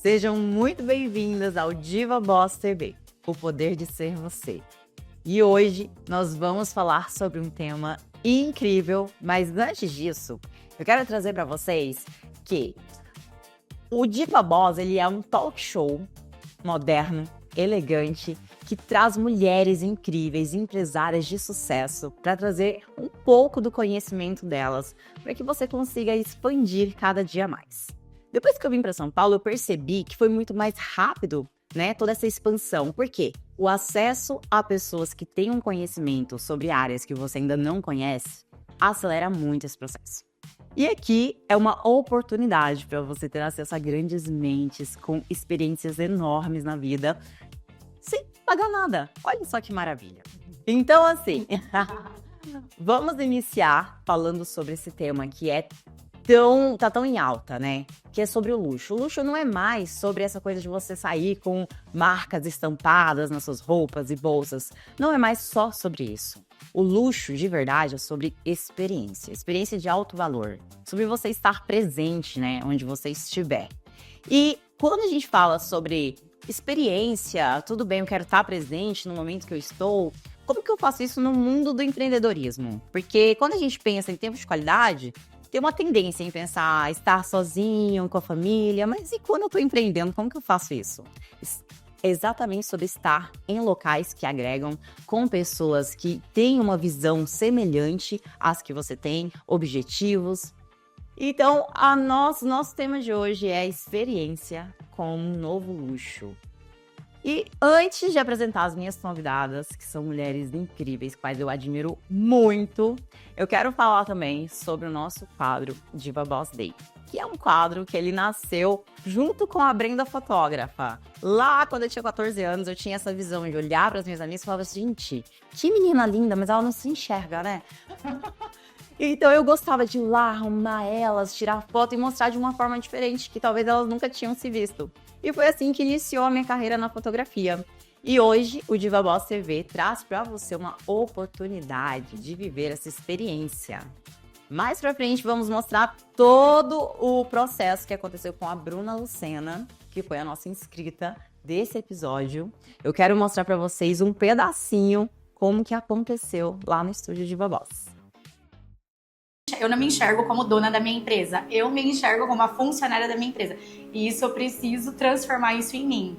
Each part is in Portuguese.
Sejam muito bem-vindas ao Diva Boss TV, o poder de ser você. E hoje nós vamos falar sobre um tema incrível, mas antes disso, eu quero trazer para vocês que o Diva Boss ele é um talk show moderno, elegante, que traz mulheres incríveis, empresárias de sucesso, para trazer um pouco do conhecimento delas, para que você consiga expandir cada dia mais. Depois que eu vim para São Paulo, eu percebi que foi muito mais rápido, né, toda essa expansão. Por quê? O acesso a pessoas que têm um conhecimento sobre áreas que você ainda não conhece acelera muito esse processo. E aqui é uma oportunidade para você ter acesso a grandes mentes com experiências enormes na vida, sem pagar nada. Olha só que maravilha. Então, assim, vamos iniciar falando sobre esse tema que tá tão em alta, né? Que é sobre o luxo. O luxo não é mais sobre essa coisa de você sair com marcas estampadas nas suas roupas e bolsas. Não é mais só sobre isso. O luxo, de verdade, é sobre experiência de alto valor, sobre você estar presente, né, onde você estiver. E quando a gente fala sobre experiência, tudo bem, eu quero estar presente no momento que eu estou, como que eu faço isso no mundo do empreendedorismo? Porque quando a gente pensa em tempo de qualidade, tem uma tendência em pensar estar sozinho, com a família, mas e quando eu estou empreendendo, como que eu faço isso? É exatamente sobre estar em locais que agregam, com pessoas que têm uma visão semelhante às que você tem, objetivos. Então, nosso tema de hoje é experiência com um novo luxo. E antes de apresentar as minhas convidadas, que são mulheres incríveis, quais eu admiro muito, eu quero falar também sobre o nosso quadro Diva Boss Day, que é um quadro que ele nasceu junto com a Brenda fotógrafa. Lá, quando eu tinha 14 anos, eu tinha essa visão de olhar para as minhas amigas e falar assim, gente, que menina linda, mas ela não se enxerga, né? Então eu gostava de ir lá, arrumar elas, tirar foto e mostrar de uma forma diferente, que talvez elas nunca tinham se visto. E foi assim que iniciou a minha carreira na fotografia. E hoje o Diva Boss TV traz para você uma oportunidade de viver essa experiência. Mais pra frente vamos mostrar todo o processo que aconteceu com a Bruna Lucena, que foi a nossa inscrita desse episódio. Eu quero mostrar para vocês um pedacinho como que aconteceu lá no estúdio Diva Boss. Eu não me enxergo como dona da minha empresa, eu me enxergo como a funcionária da minha empresa. E isso eu preciso transformar isso em mim.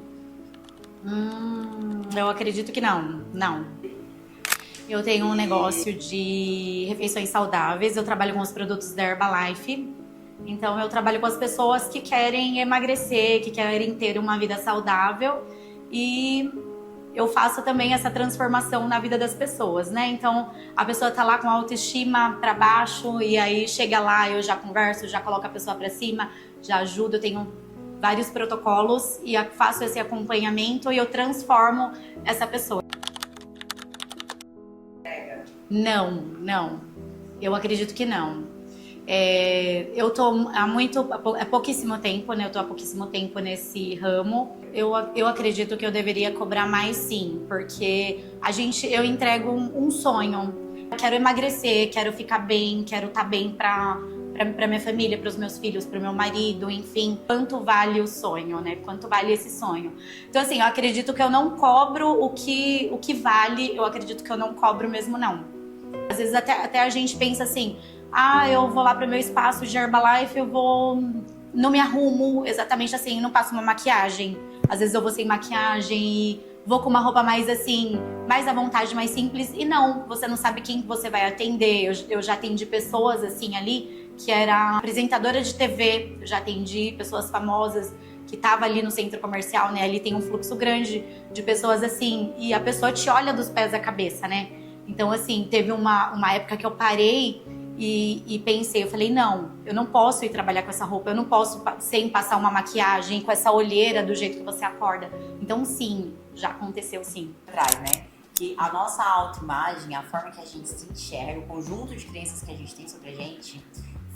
Eu acredito que não. Eu tenho um negócio de refeições saudáveis, eu trabalho com os produtos da Herbalife. Então eu trabalho com as pessoas que querem emagrecer, que querem ter uma vida saudável. E eu faço também essa transformação na vida das pessoas, né? Então, a pessoa tá lá com a autoestima para baixo e aí chega lá, eu já converso, já coloco a pessoa para cima, já ajudo, eu tenho vários protocolos e faço esse acompanhamento e eu transformo essa pessoa. Não. Eu acredito que não. Eu tô há pouquíssimo tempo, né? Eu tô há pouquíssimo tempo nesse ramo. Eu acredito que eu deveria cobrar mais, sim, porque eu entrego um sonho. Eu quero emagrecer, quero ficar bem, quero estar bem para minha família, para os meus filhos, para o meu marido, enfim. Quanto vale o sonho, né? Quanto vale esse sonho? Então, assim, eu acredito que eu não cobro o que vale, eu acredito que eu não cobro mesmo, não. Às vezes até a gente pensa assim, eu vou lá pro meu espaço de Herbalife, não me arrumo exatamente assim, não passo uma maquiagem. Às vezes eu vou sem maquiagem e vou com uma roupa mais assim, mais à vontade, mais simples. E não, você não sabe quem você vai atender. Eu já atendi pessoas assim ali, que era apresentadora de TV, eu já atendi pessoas famosas que tava ali no centro comercial, né? Ali tem um fluxo grande de pessoas assim, e a pessoa te olha dos pés à cabeça, né? Então, assim, teve uma época que eu parei e pensei, eu falei, não, eu não posso ir trabalhar com essa roupa, eu não posso sem passar uma maquiagem, com essa olheira do jeito que você acorda. Então, sim, já aconteceu, sim. Traz, né? Que a nossa autoimagem, a forma que a gente se enxerga, o conjunto de crenças que a gente tem sobre a gente,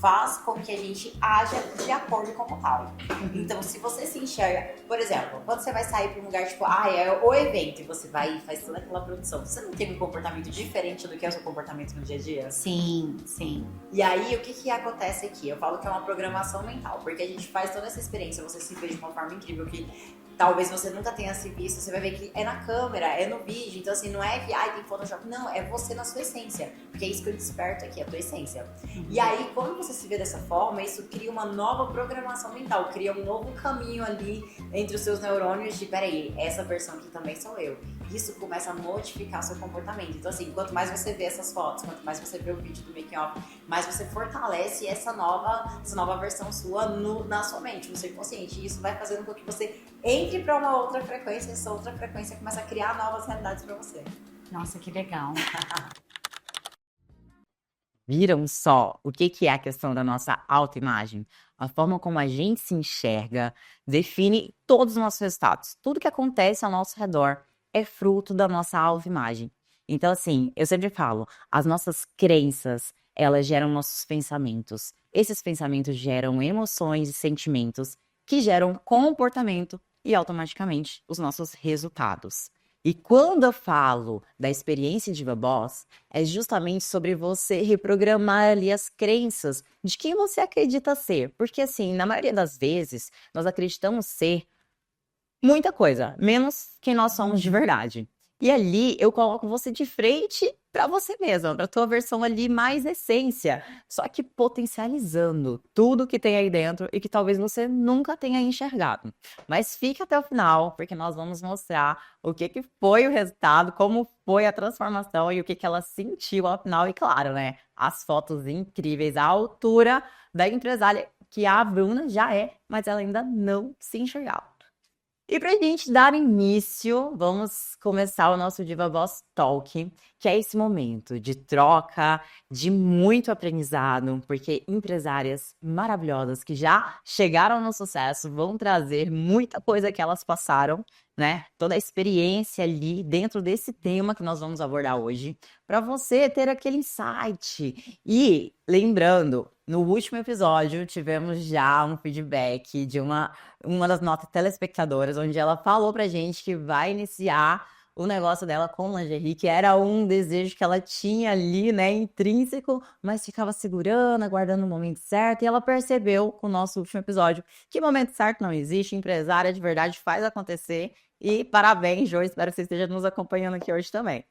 faz com que a gente haja de acordo com o tal. Então, se você se enxerga, por exemplo, quando você vai sair para um lugar tipo, é o evento, e você vai e faz toda aquela produção, você não tem um comportamento diferente do que é o seu comportamento no dia a dia? Sim, sim. E aí, o que acontece aqui? Eu falo que é uma programação mental, porque a gente faz toda essa experiência, você se vê de uma forma incrível que talvez você nunca tenha se visto, você vai ver que é na câmera, é no vídeo, então assim, não é que tem Photoshop, não, é você na sua essência, porque é isso que eu desperto aqui, a tua essência. E aí, quando você se vê dessa forma, isso cria uma nova programação mental, cria um novo caminho ali entre os seus neurônios de, peraí, essa versão aqui também sou eu. Isso começa a modificar seu comportamento. Então assim, quanto mais você vê essas fotos, quanto mais você vê o vídeo do making off, mais você fortalece essa nova versão sua na sua mente, no seu inconsciente. E isso vai fazendo com que você entre para uma outra frequência, e essa outra frequência começa a criar novas realidades para você. Nossa, que legal. Viram só o que é a questão da nossa autoimagem? A forma como a gente se enxerga define todos os nossos resultados. Tudo que acontece ao nosso redor é fruto da nossa autoimagem. Então, assim, eu sempre falo, as nossas crenças, elas geram nossos pensamentos. Esses pensamentos geram emoções e sentimentos que geram comportamento e automaticamente os nossos resultados. E quando eu falo da experiência Diva Boss, é justamente sobre você reprogramar ali as crenças de quem você acredita ser. Porque assim, na maioria das vezes, nós acreditamos ser muita coisa, menos quem nós somos de verdade. E ali eu coloco você de frente para você mesma, para tua versão ali mais essência, só que potencializando tudo que tem aí dentro e que talvez você nunca tenha enxergado. Mas fica até o final, porque nós vamos mostrar o que foi o resultado, como foi a transformação e o que ela sentiu ao final. E claro, né, as fotos incríveis, a altura da empresária que a Bruna já é, mas ela ainda não se enxergava. E pra gente dar início, vamos começar o nosso Diva Boss Talk, que é esse momento de troca, de muito aprendizado, porque empresárias maravilhosas que já chegaram no sucesso vão trazer muita coisa que elas passaram, né? Toda a experiência ali dentro desse tema que nós vamos abordar hoje, para você ter aquele insight. E lembrando, no último episódio tivemos já um feedback de uma das nossas telespectadoras, onde ela falou pra gente que vai iniciar o negócio dela com lingerie, que era um desejo que ela tinha ali, né, intrínseco, mas ficava segurando, aguardando o momento certo, e ela percebeu com o nosso último episódio que momento certo não existe, empresária de verdade faz acontecer, e parabéns, Jo, espero que você esteja nos acompanhando aqui hoje também.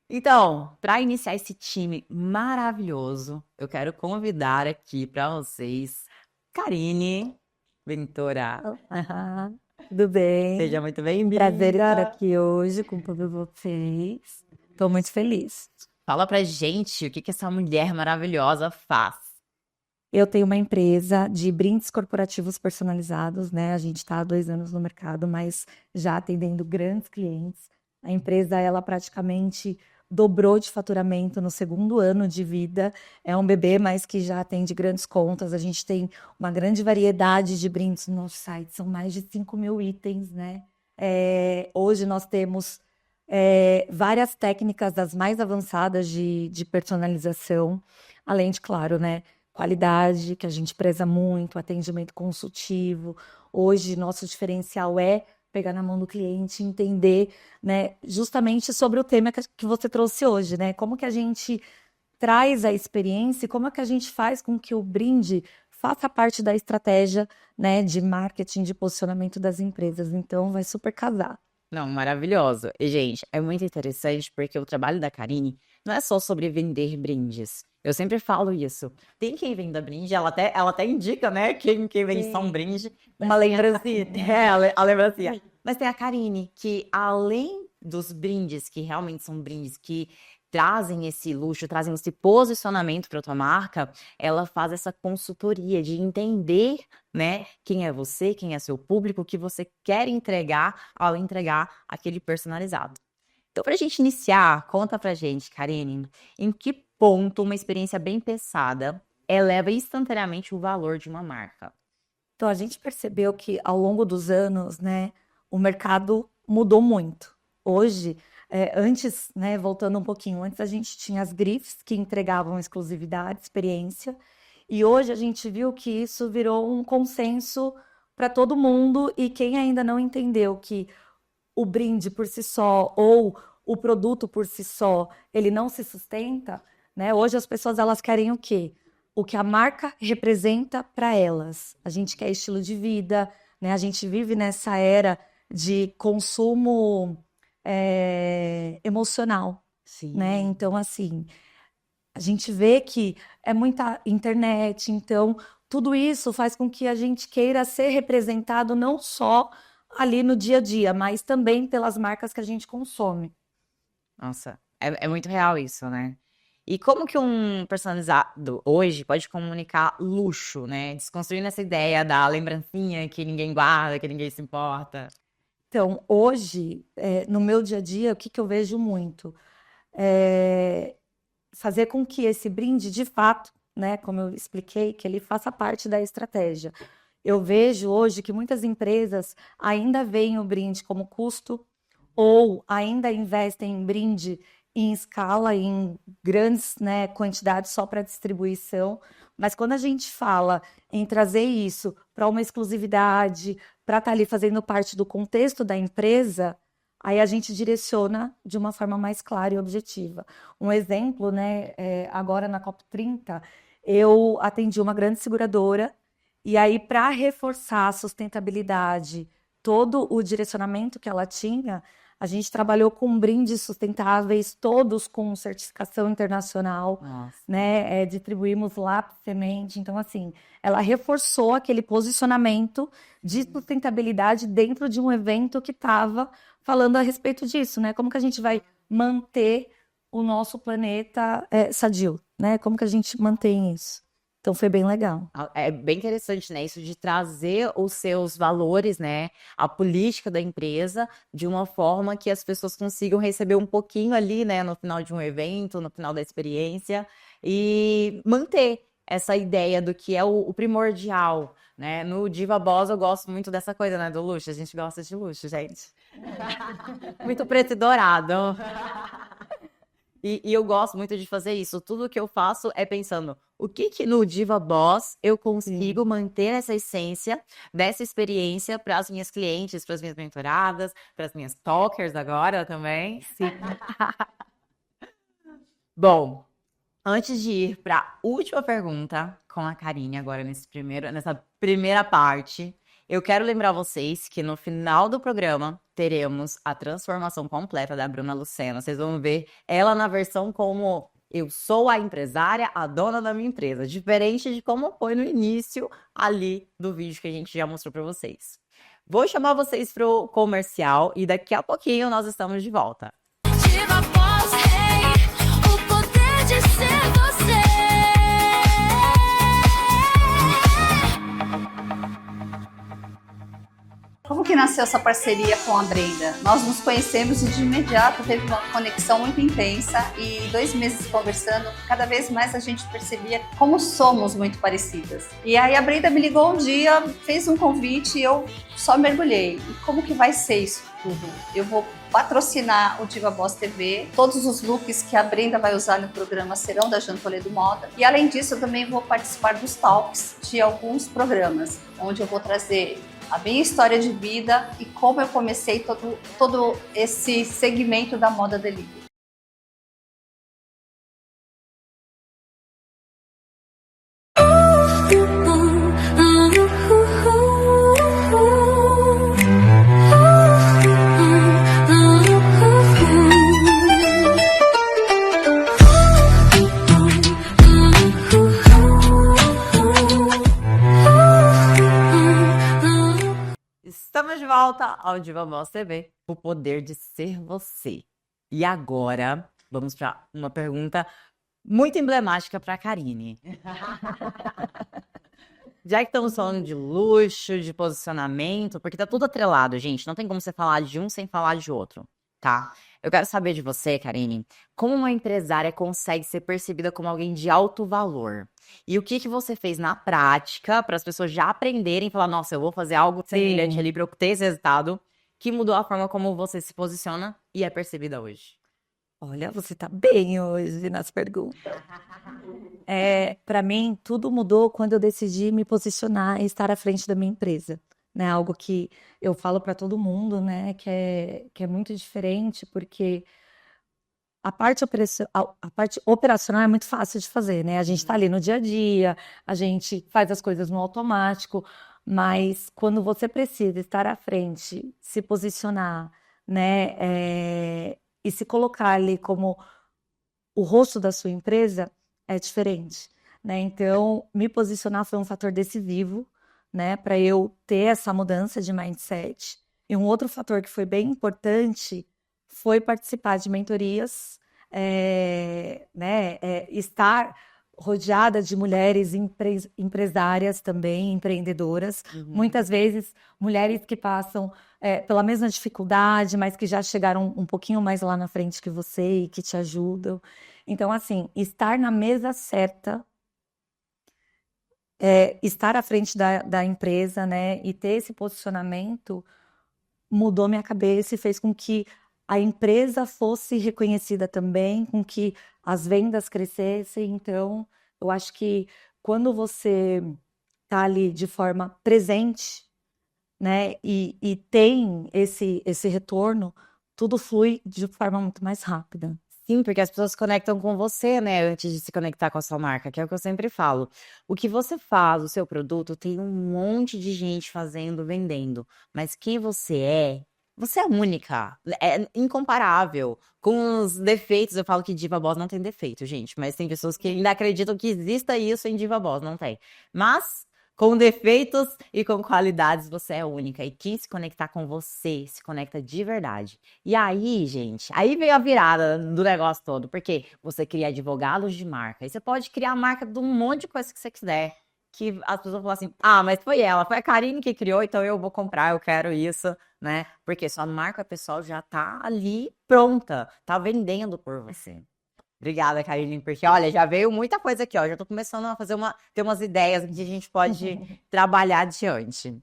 Então, para iniciar esse time maravilhoso, eu quero convidar aqui para vocês Karine Ventura. Olá, tudo bem? Seja muito bem-vinda. Prazer estar aqui hoje com todos vocês. Estou muito feliz. Fala pra gente o que essa mulher maravilhosa faz. Eu tenho uma empresa de brindes corporativos personalizados, né? A gente está há 2 anos no mercado, mas já atendendo grandes clientes. A empresa, ela praticamente dobrou de faturamento no 2º ano de vida. É um bebê, mas que já atende grandes contas. A gente tem uma grande variedade de brindes no nosso site. São mais de 5.000 itens, né? Hoje nós temos várias técnicas das mais avançadas de personalização. Além de, claro, né? Qualidade, que a gente preza muito, atendimento consultivo. Hoje, nosso diferencial é pegar na mão do cliente, entender, né, justamente sobre o tema que você trouxe hoje, né? Como que a gente traz a experiência e como é que a gente faz com que o brinde faça parte da estratégia, né, de marketing, de posicionamento das empresas. Então, vai super casar. Não, maravilhoso. E, gente, é muito interessante porque o trabalho da Karine não é só sobre vender brindes. Eu sempre falo isso. Tem quem venda brinde, ela até indica, né? Quem vende só um brinde. Uma lembrancinha. A lembrancinha. Mas tem a Karine, que além dos brindes, que realmente são brindes que trazem esse luxo, trazem esse posicionamento para tua marca, ela faz essa consultoria de entender, né, quem é você, quem é seu público, o que você quer entregar ao entregar aquele personalizado. Então, para a gente iniciar, conta pra gente, Karine, em que ponto uma experiência bem pensada eleva instantaneamente o valor de uma marca? Então, a gente percebeu que ao longo dos anos, né, o mercado mudou muito. Hoje, antes, né, voltando um pouquinho, antes a gente tinha as grifes que entregavam exclusividade, experiência, E hoje a gente viu que isso virou um consenso para todo mundo, e quem ainda não entendeu que o brinde por si só ou o produto por si só, ele não se sustenta, né? Hoje as pessoas elas querem o quê? O que a marca representa para elas. A gente quer estilo de vida, né? A gente vive nessa era de consumo emocional, Sim. né? Então, assim, a gente vê que é muita internet, então tudo isso faz com que a gente queira ser representado não só ali no dia a dia, mas também pelas marcas que a gente consome. Nossa, é muito real isso, né? E como que um personalizado hoje pode comunicar luxo, né? Desconstruindo essa ideia da lembrancinha que ninguém guarda, que ninguém se importa. Então, hoje, no meu dia a dia, o que eu vejo muito? É fazer com que esse brinde, de fato, né, como eu expliquei, que ele faça parte da estratégia. Eu vejo hoje que muitas empresas ainda veem o brinde como custo, ou ainda investem em brinde em escala, em grandes, né, quantidades só para distribuição. Mas quando a gente fala em trazer isso para uma exclusividade, para estar ali fazendo parte do contexto da empresa, aí a gente direciona de uma forma mais clara e objetiva. Um exemplo, né, agora na COP30, eu atendi uma grande seguradora, e aí, para reforçar a sustentabilidade, todo o direcionamento que ela tinha, a gente trabalhou com brindes sustentáveis, todos com certificação internacional, Nossa. né? Distribuímos lápis, semente. Então, assim, ela reforçou aquele posicionamento de sustentabilidade dentro de um evento que estava falando a respeito disso, né? Como que a gente vai manter o nosso planeta sadio, né? Como que a gente mantém isso? Então, foi bem legal. É bem interessante, né? Isso de trazer os seus valores, né? A política da empresa de uma forma que as pessoas consigam receber um pouquinho ali, né? No final de um evento, no final da experiência, e manter essa ideia do que é o primordial, né? No Diva Boss eu gosto muito dessa coisa, né? Do luxo. A gente gosta de luxo, gente. Muito preto e dourado. E eu gosto muito de fazer isso. Tudo que eu faço é pensando o que no Diva Boss eu consigo manter essa essência dessa experiência para as minhas clientes, para as minhas mentoradas, para as minhas talkers agora também. Sim. Bom, antes de ir para a última pergunta com a Karine agora nessa primeira parte, eu quero lembrar vocês que no final do programa teremos a transformação completa da Bruna Lucena. Vocês vão ver ela na versão como eu sou a empresária, a dona da minha empresa. Diferente de como foi no início ali do vídeo que a gente já mostrou para vocês. Vou chamar vocês para o comercial e daqui a pouquinho nós estamos de volta. Diva Boss, hey, o poder de ser você. Como que nasceu essa parceria com a Brenda? Nós nos conhecemos e de imediato teve uma conexão muito intensa, e 2 meses conversando, cada vez mais a gente percebia como somos muito parecidas. E aí a Brenda me ligou um dia, fez um convite e eu só mergulhei. E como que vai ser isso tudo? Eu vou patrocinar o Diva Boss TV, todos os looks que a Brenda vai usar no programa serão da Jean Toledo Moda, e além disso eu também vou participar dos talks de alguns programas, onde eu vou trazer a minha história de vida e como eu comecei todo esse segmento da moda delivery. Estamos de volta ao Diva Boss TV, o poder de ser você. E agora, vamos para uma pergunta muito emblemática para a Karine. Já que estamos falando de luxo, de posicionamento, porque tá tudo atrelado, gente. Não tem como você falar de um sem falar de outro, tá? Eu quero saber de você, Karine, como uma empresária consegue ser percebida como alguém de alto valor? E o que você fez na prática para as pessoas já aprenderem e falar, nossa, eu vou fazer algo semelhante ali para eu ter esse resultado, que mudou a forma como você se posiciona e é percebida hoje? Olha, você tá bem hoje nas perguntas. Para mim, tudo mudou quando eu decidi me posicionar e estar à frente da minha empresa, né? Algo que eu falo para todo mundo, né? Que é muito diferente, porque a parte operacional é muito fácil de fazer, né? A gente está ali no dia a dia, a gente faz as coisas no automático, mas quando você precisa estar à frente, se posicionar, né? E se colocar ali como o rosto da sua empresa, é diferente, né? Então, me posicionar foi um fator decisivo, né? Para eu ter essa mudança de mindset. E um outro fator que foi bem importante foi participar de mentorias, né? Estar rodeada de mulheres empresárias também, empreendedoras. Muitas vezes, mulheres que passam pela mesma dificuldade, mas que já chegaram um pouquinho mais lá na frente que você e que te ajudam. Então, assim, estar na mesa certa, estar à frente da empresa, né? E ter esse posicionamento mudou minha cabeça e fez com que a empresa fosse reconhecida também, com que as vendas crescessem. Então, eu acho que quando você está ali de forma presente, né, e tem esse retorno, tudo flui de forma muito mais rápida. Sim, porque as pessoas se conectam com você, né, antes de se conectar com a sua marca, que é o que eu sempre falo. O que você faz, o seu produto, tem um monte de gente fazendo, vendendo. Mas quem você é única, é incomparável. Com os defeitos, eu falo que Diva Boss não tem defeito, gente. Mas tem pessoas que ainda acreditam que exista isso em Diva Boss, não tem. Mas com defeitos e com qualidades, você é única. E quem se conectar com você, se conecta de verdade. E aí, gente, aí veio a virada do negócio todo, porque você cria advogados de marca. E você pode criar a marca de um monte de coisa que você quiser. Que as pessoas falam assim, mas foi ela, foi a Karine que criou, então eu vou comprar, eu quero isso, né? Porque sua marca pessoal já tá ali pronta, tá vendendo por você. Obrigada, Karine, porque olha, já veio muita coisa aqui, ó. Já tô começando a ter umas ideias que a gente pode trabalhar adiante.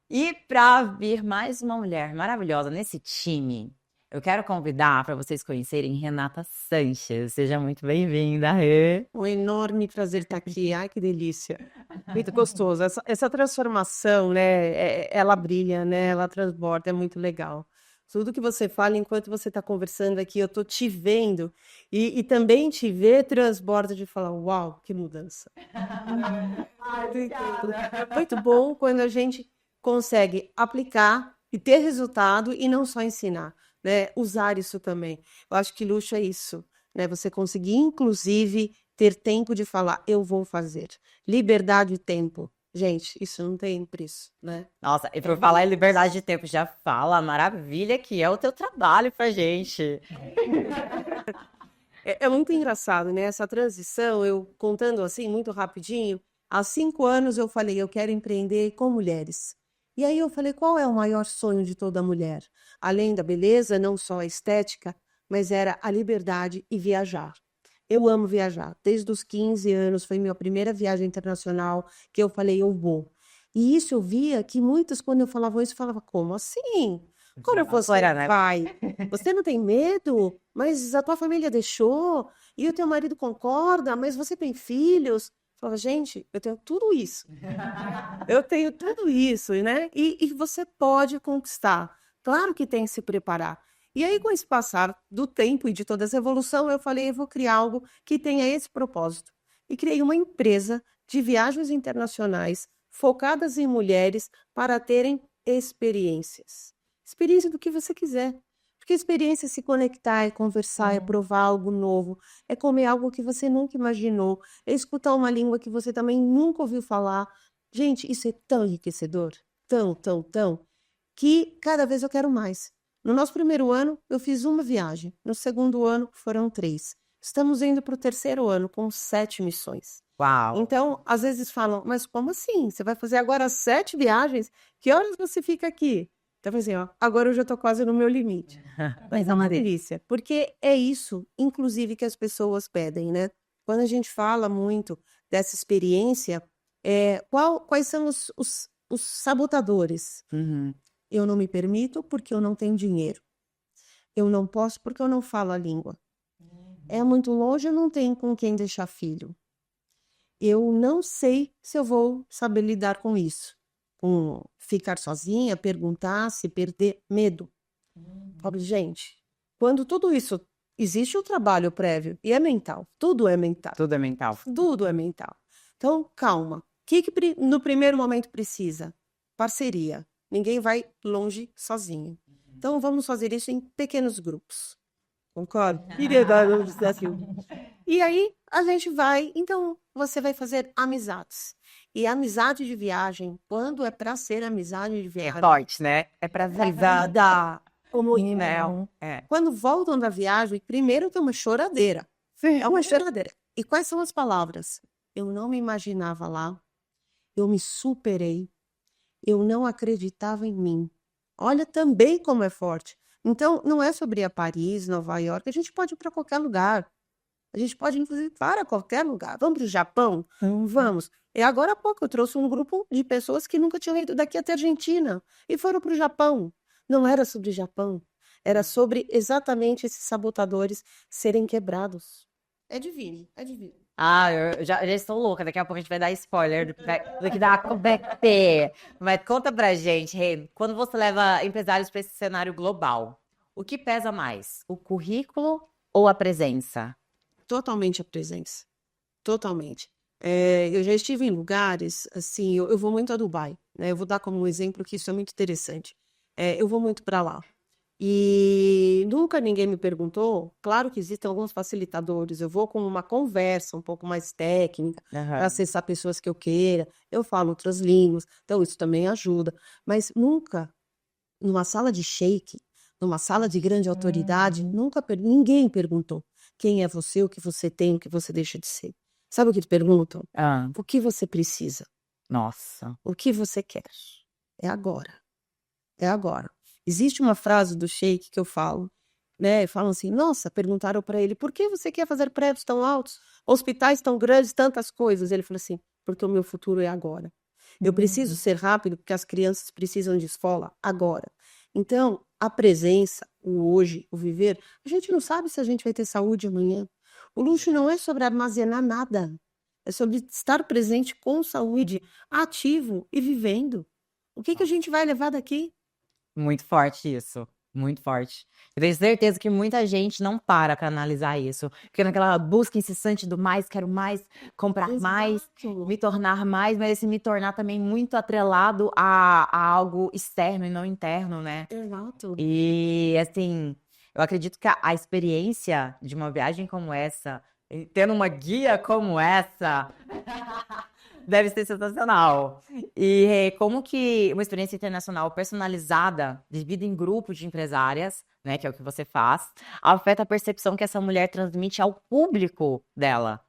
E para vir mais uma mulher maravilhosa nesse time, eu quero convidar para vocês conhecerem Renata Sanches. Seja muito bem-vinda, Rê. Um enorme prazer estar aqui. Ai, que delícia. Muito gostoso. Essa transformação, né? Ela brilha, né? Ela transborda, é muito legal. Tudo que você fala enquanto você está conversando aqui, eu estou te vendo. E também te ver transborda de falar, uau, que mudança. É muito bom quando a gente consegue aplicar e ter resultado e não só ensinar, né? Usar isso também. Eu acho que luxo é isso, né? Você conseguir, inclusive, ter tempo de falar, eu vou fazer. Liberdade e tempo. Gente, isso não tem preço, né? Nossa, e por falar em liberdade de tempo, já fala a maravilha que é o teu trabalho pra gente. É muito engraçado, né? Essa transição, eu contando assim, muito rapidinho, há 5 anos eu falei, eu quero empreender com mulheres. E aí eu falei, qual é o maior sonho de toda mulher? Além da beleza, não só a estética, mas era a liberdade e viajar. Eu amo viajar. Desde os 15 anos, foi minha primeira viagem internacional que eu falei, eu vou. E isso eu via que muitas, quando eu falava isso, falava, como assim? Quando você Fora, né? vai, você não tem medo? Mas a tua família deixou? E o teu marido concorda? Mas você tem filhos? Eu falava, gente, eu tenho tudo isso. Eu tenho tudo isso, né? E você pode conquistar. Claro que tem que se preparar. E aí, com esse passar do tempo e de toda essa evolução, eu falei, eu vou criar algo que tenha esse propósito. E criei uma empresa de viagens internacionais focadas em mulheres para terem experiências. Experiência do que você quiser. Porque experiência é se conectar, é conversar, é provar algo novo, é comer algo que você nunca imaginou, é escutar uma língua que você também nunca ouviu falar. Gente, isso é tão enriquecedor, tão, que cada vez eu quero mais. No nosso primeiro ano, eu fiz uma viagem. No segundo ano, foram 3. Estamos indo para o terceiro ano, com 7 missões. Uau. Então, às vezes falam, mas como assim? Você vai fazer agora 7 viagens? Que horas você fica aqui? Então, assim, ó, agora eu já estou quase no meu limite. Mas é uma delícia, porque é isso, inclusive, que as pessoas pedem, né? Quando a gente fala muito dessa experiência, quais são os sabotadores? Uhum. Eu não me permito porque eu não tenho dinheiro. Eu não posso porque eu não falo a língua. É muito longe, eu não tenho com quem deixar filho. Eu não sei se eu vou saber lidar com isso. Com ficar sozinha, perguntar, se perder, medo. Falo, gente, quando tudo isso existe o trabalho prévio e é mental, tudo é mental. Tudo é mental. Tudo é mental. Então, calma. O que no primeiro momento precisa? Parceria. Ninguém vai longe sozinho. Então, vamos fazer isso em pequenos grupos. Concorda? Queria dar um desafio. E aí, a gente vai. Então, você vai fazer amizades. E amizade de viagem, quando é para ser amizade de É viagem, forte, né? É pra vida. dá como Mel. É. quando voltam da viagem, primeiro tem uma choradeira. É uma choradeira. E quais são as palavras? Eu não me imaginava lá. Eu me superei. Eu não acreditava em mim. Olha também como é forte. Então, não é sobre ir a Paris, Nova York. A gente pode ir para qualquer lugar. A gente pode, inclusive, para qualquer lugar. Vamos para o Japão? Vamos. E agora há pouco eu trouxe um grupo de pessoas que nunca tinham ido daqui até a Argentina e foram para o Japão. Não era sobre Japão. Era sobre exatamente esses sabotadores serem quebrados. É divino, é divino. Ah, eu já estou louca. Daqui a pouco a gente vai dar spoiler do que dá acontece. Mas conta pra gente, Rê, quando você leva empresários para esse cenário global, o que pesa mais? O currículo ou a presença? Totalmente a presença. Totalmente. Eu já estive em lugares, assim, eu vou muito a Dubai, né? Eu vou dar como um exemplo que isso é muito interessante. Eu vou muito para lá. E nunca ninguém me perguntou. Claro que existem alguns facilitadores. Eu vou com uma conversa um pouco mais técnica para acessar pessoas que eu queira. Eu falo outras línguas, então isso também ajuda. Mas nunca, numa sala de sheik, numa sala de grande autoridade, ninguém perguntou quem é você, o que você tem, o que você deixa de ser. Sabe o que te perguntam? Ah, O que você precisa? nossa. O que você quer? É agora. É agora. Existe uma frase do Sheik que eu falo, né? Falam assim, nossa, perguntaram para ele, por que você quer fazer prédios tão altos, hospitais tão grandes, tantas coisas? Ele falou assim, porque o meu futuro é agora. Eu preciso ser rápido porque as crianças precisam de escola agora. Então, a presença, o hoje, o viver, a gente não sabe se a gente vai ter saúde amanhã. O luxo não é sobre armazenar nada. É sobre estar presente com saúde, ativo e vivendo. O que a gente vai levar daqui? Muito forte isso. Muito forte. Eu tenho certeza que muita gente não para analisar isso. Porque naquela busca incessante do mais, quero mais, comprar mais, Exato. me tornar mais, mas esse me tornar também muito atrelado a algo externo e não interno, né? Exato. E assim, eu acredito que a experiência de uma viagem como essa, e tendo uma guia como essa, deve ser sensacional. E como que uma experiência internacional personalizada, dividida em grupos de empresárias, né, que é o que você faz, afeta a percepção que essa mulher transmite ao público dela?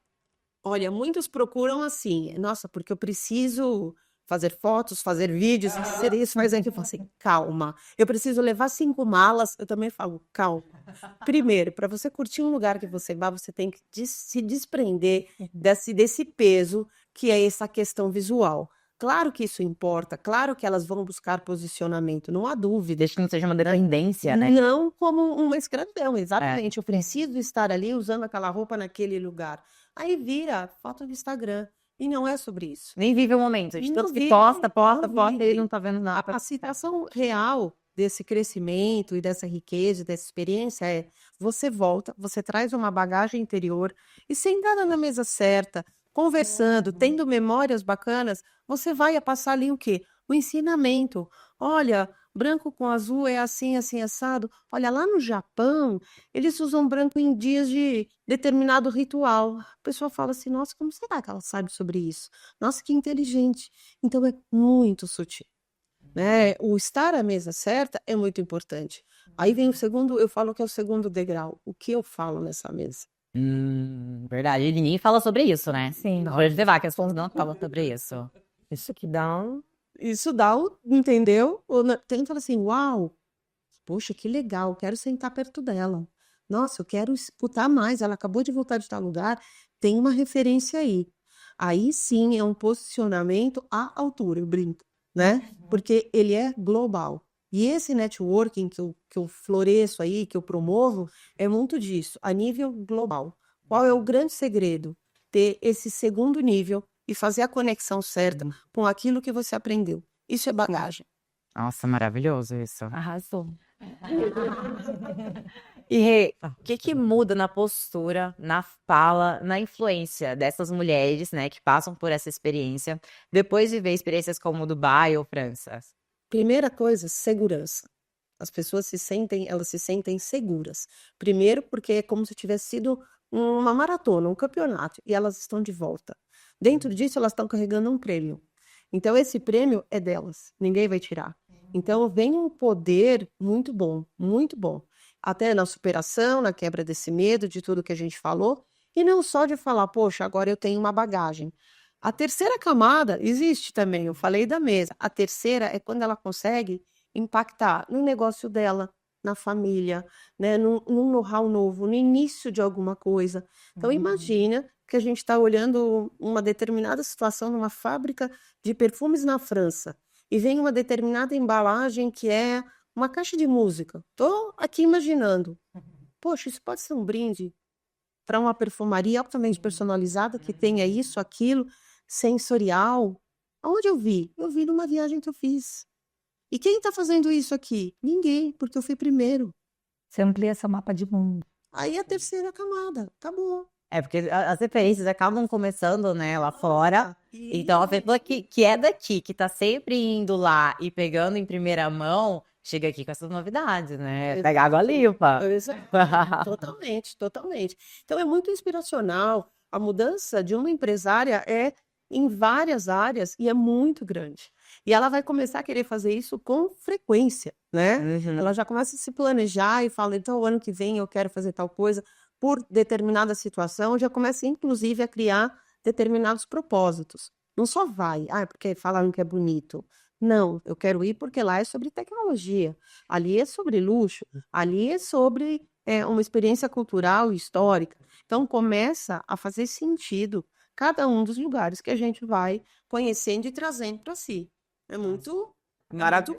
Olha, muitos procuram assim, nossa, porque eu preciso fazer fotos, fazer vídeos, fazer isso, mas aí eu falo assim, calma, eu preciso levar 5 malas, eu também falo, calma. Primeiro, para você curtir um lugar que você vai, você tem que se desprender desse peso que é essa questão visual. Claro que isso importa, claro que elas vão buscar posicionamento, não há dúvida. Desde que não seja uma dependência, né? Não como uma escravidão, exatamente. Eu preciso estar ali usando aquela roupa naquele lugar. Aí vira foto do Instagram. E não é sobre isso. Nem vive o momento. A gente Não tanto que vive, posta, não e vive. ele não tá vendo nada. A situação real desse crescimento e dessa riqueza, dessa experiência é você volta, você traz uma bagagem interior e sentada na mesa certa, conversando, tendo memórias bacanas, você vai passar ali o quê? O ensinamento. Olha, branco com azul é assim, assim, assado. Olha, lá no Japão, eles usam branco em dias de determinado ritual. A pessoa fala assim, nossa, como será que ela sabe sobre isso? Nossa, que inteligente. Então é muito sutil, né? O estar à mesa certa é muito importante. Aí vem o segundo, eu falo que é o segundo degrau. O que eu falo nessa mesa? Verdade. E ninguém fala sobre isso, né? Sim. Na hora de levar, que as pessoas não falam sobre isso. Isso que dá um... Isso dá um, entendeu? Tem que falar assim, uau, poxa, que legal, quero sentar perto dela. Nossa, eu quero escutar mais, ela acabou de voltar de tal lugar, tem uma referência aí. Aí sim é um posicionamento à altura, eu brinco, né? Porque ele é global. E esse networking que eu floresço aí, que eu promovo, é muito disso, a nível global. Qual é o grande segredo? Ter esse segundo nível e fazer a conexão certa com aquilo que você aprendeu. Isso é bagagem. Nossa, maravilhoso isso. Arrasou. E Rê, o que que muda na postura, na fala, na influência dessas mulheres, né, que passam por essa experiência, depois de ver experiências como Dubai ou França? Primeira coisa, segurança. As pessoas elas se sentem seguras. Primeiro, porque é como se tivesse sido uma maratona, um campeonato, e elas estão de volta. Dentro disso, elas estão carregando um prêmio. Então, esse prêmio é delas, ninguém vai tirar. Então, vem um poder muito bom, muito bom. Até na superação, na quebra desse medo, de tudo que a gente falou, e não só de falar, poxa, agora eu tenho uma bagagem. A terceira camada existe também, eu falei da mesa. A terceira é quando ela consegue impactar no negócio dela, na família, né, num know-how novo, no início de alguma coisa. Então, imagina que a gente está olhando uma determinada situação numa fábrica de perfumes na França e vem uma determinada embalagem que é uma caixa de música. Estou aqui imaginando. Poxa, isso pode ser um brinde para uma perfumaria altamente personalizada que tenha isso, aquilo, sensorial. Aonde eu vi? Eu vi numa viagem que eu fiz. E quem está fazendo isso aqui? Ninguém, porque eu fui primeiro. Você amplia seu mapa de mundo. Aí a terceira camada, acabou. É, porque as referências acabam começando, né, lá fora. Então, a pessoa que é daqui, que tá sempre indo lá e pegando em primeira mão, chega aqui com essas novidades, né? Pega água limpa. Totalmente, totalmente. Então é muito inspiracional. A mudança de uma empresária é em várias áreas e é muito grande. E ela vai começar a querer fazer isso com frequência, né? Ela já começa a se planejar e fala, então, o ano que vem eu quero fazer tal coisa por determinada situação, já começa, inclusive, a criar determinados propósitos. Não só vai, porque falaram que é bonito. Não, eu quero ir porque lá é sobre tecnologia, ali é sobre luxo, ali é sobre uma experiência cultural e histórica. Então, começa a fazer sentido cada um dos lugares que a gente vai conhecendo e trazendo para si. É muito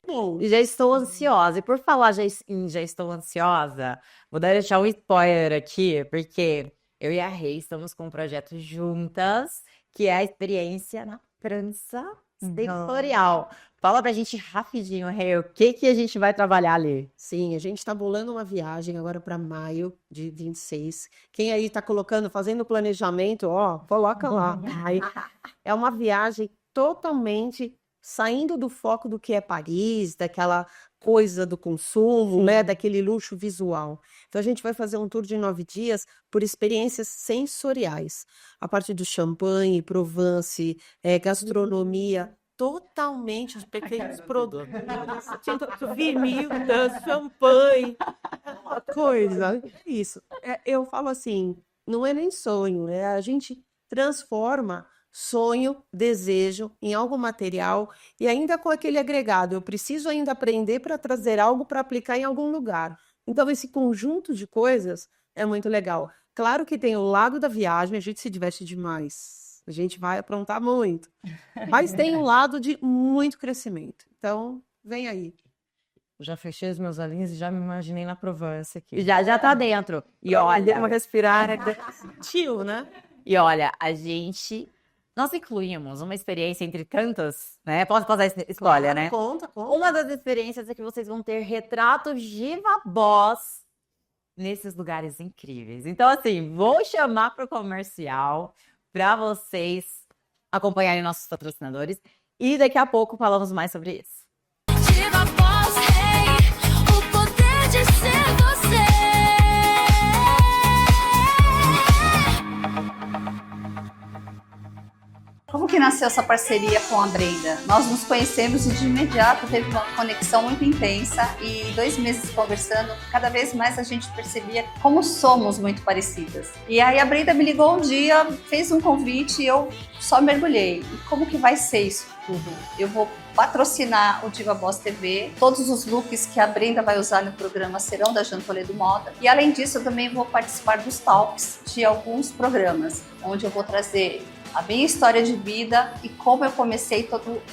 bom. Já estou ansiosa. E por falar já estou ansiosa, vou deixar um spoiler aqui, porque eu e a Rê estamos com um projeto juntas, que é a experiência na França sensorial. Fala pra gente rapidinho, Rê, o que que a gente vai trabalhar ali? Sim, a gente está bolando uma viagem agora para maio de 26. Quem aí está fazendo o planejamento, coloca lá. É uma viagem totalmente saindo do foco do que é Paris, daquela coisa do consumo, né, daquele luxo visual. Então a gente vai fazer um tour de 9 dias por experiências sensoriais, a partir do champanhe, Provence, gastronomia, totalmente os pequenos produtos. Vinil, champanhe, uma coisa. Isso. Eu falo assim, não é nem sonho, a gente transforma sonho, desejo em algo material e ainda com aquele agregado. Eu preciso ainda aprender para trazer algo para aplicar em algum lugar. Então, esse conjunto de coisas é muito legal. Claro que tem o lado da viagem, a gente se diverte demais. A gente vai aprontar muito. Mas tem um lado de muito crescimento. Então, vem aí. Já fechei os meus olhinhos e já me imaginei na Provence aqui. Já tá dentro. E olha, Vamos respirar. Tio, né? E olha, nós incluímos uma experiência entre tantas, né? Posso passar essa escolha, né? Conta. Uma das experiências é que vocês vão ter retratos viva voz nesses lugares incríveis. Então, assim, vou chamar para o comercial para vocês acompanharem nossos patrocinadores e daqui a pouco falamos mais sobre isso. Diva Boss, hey, o poder de ser você. Como que nasceu essa parceria com a Brenda? Nós nos conhecemos e de imediato teve uma conexão muito intensa e 2 meses conversando, cada vez mais a gente percebia como somos muito parecidas. E aí a Brenda me ligou um dia, fez um convite e eu só mergulhei. E como que vai ser isso tudo? Eu vou patrocinar o Diva Boss TV, todos os looks que a Brenda vai usar no programa serão da Jean Toledo Moda. E além disso, eu também vou participar dos talks de alguns programas, onde eu vou trazer a minha história de vida e como eu comecei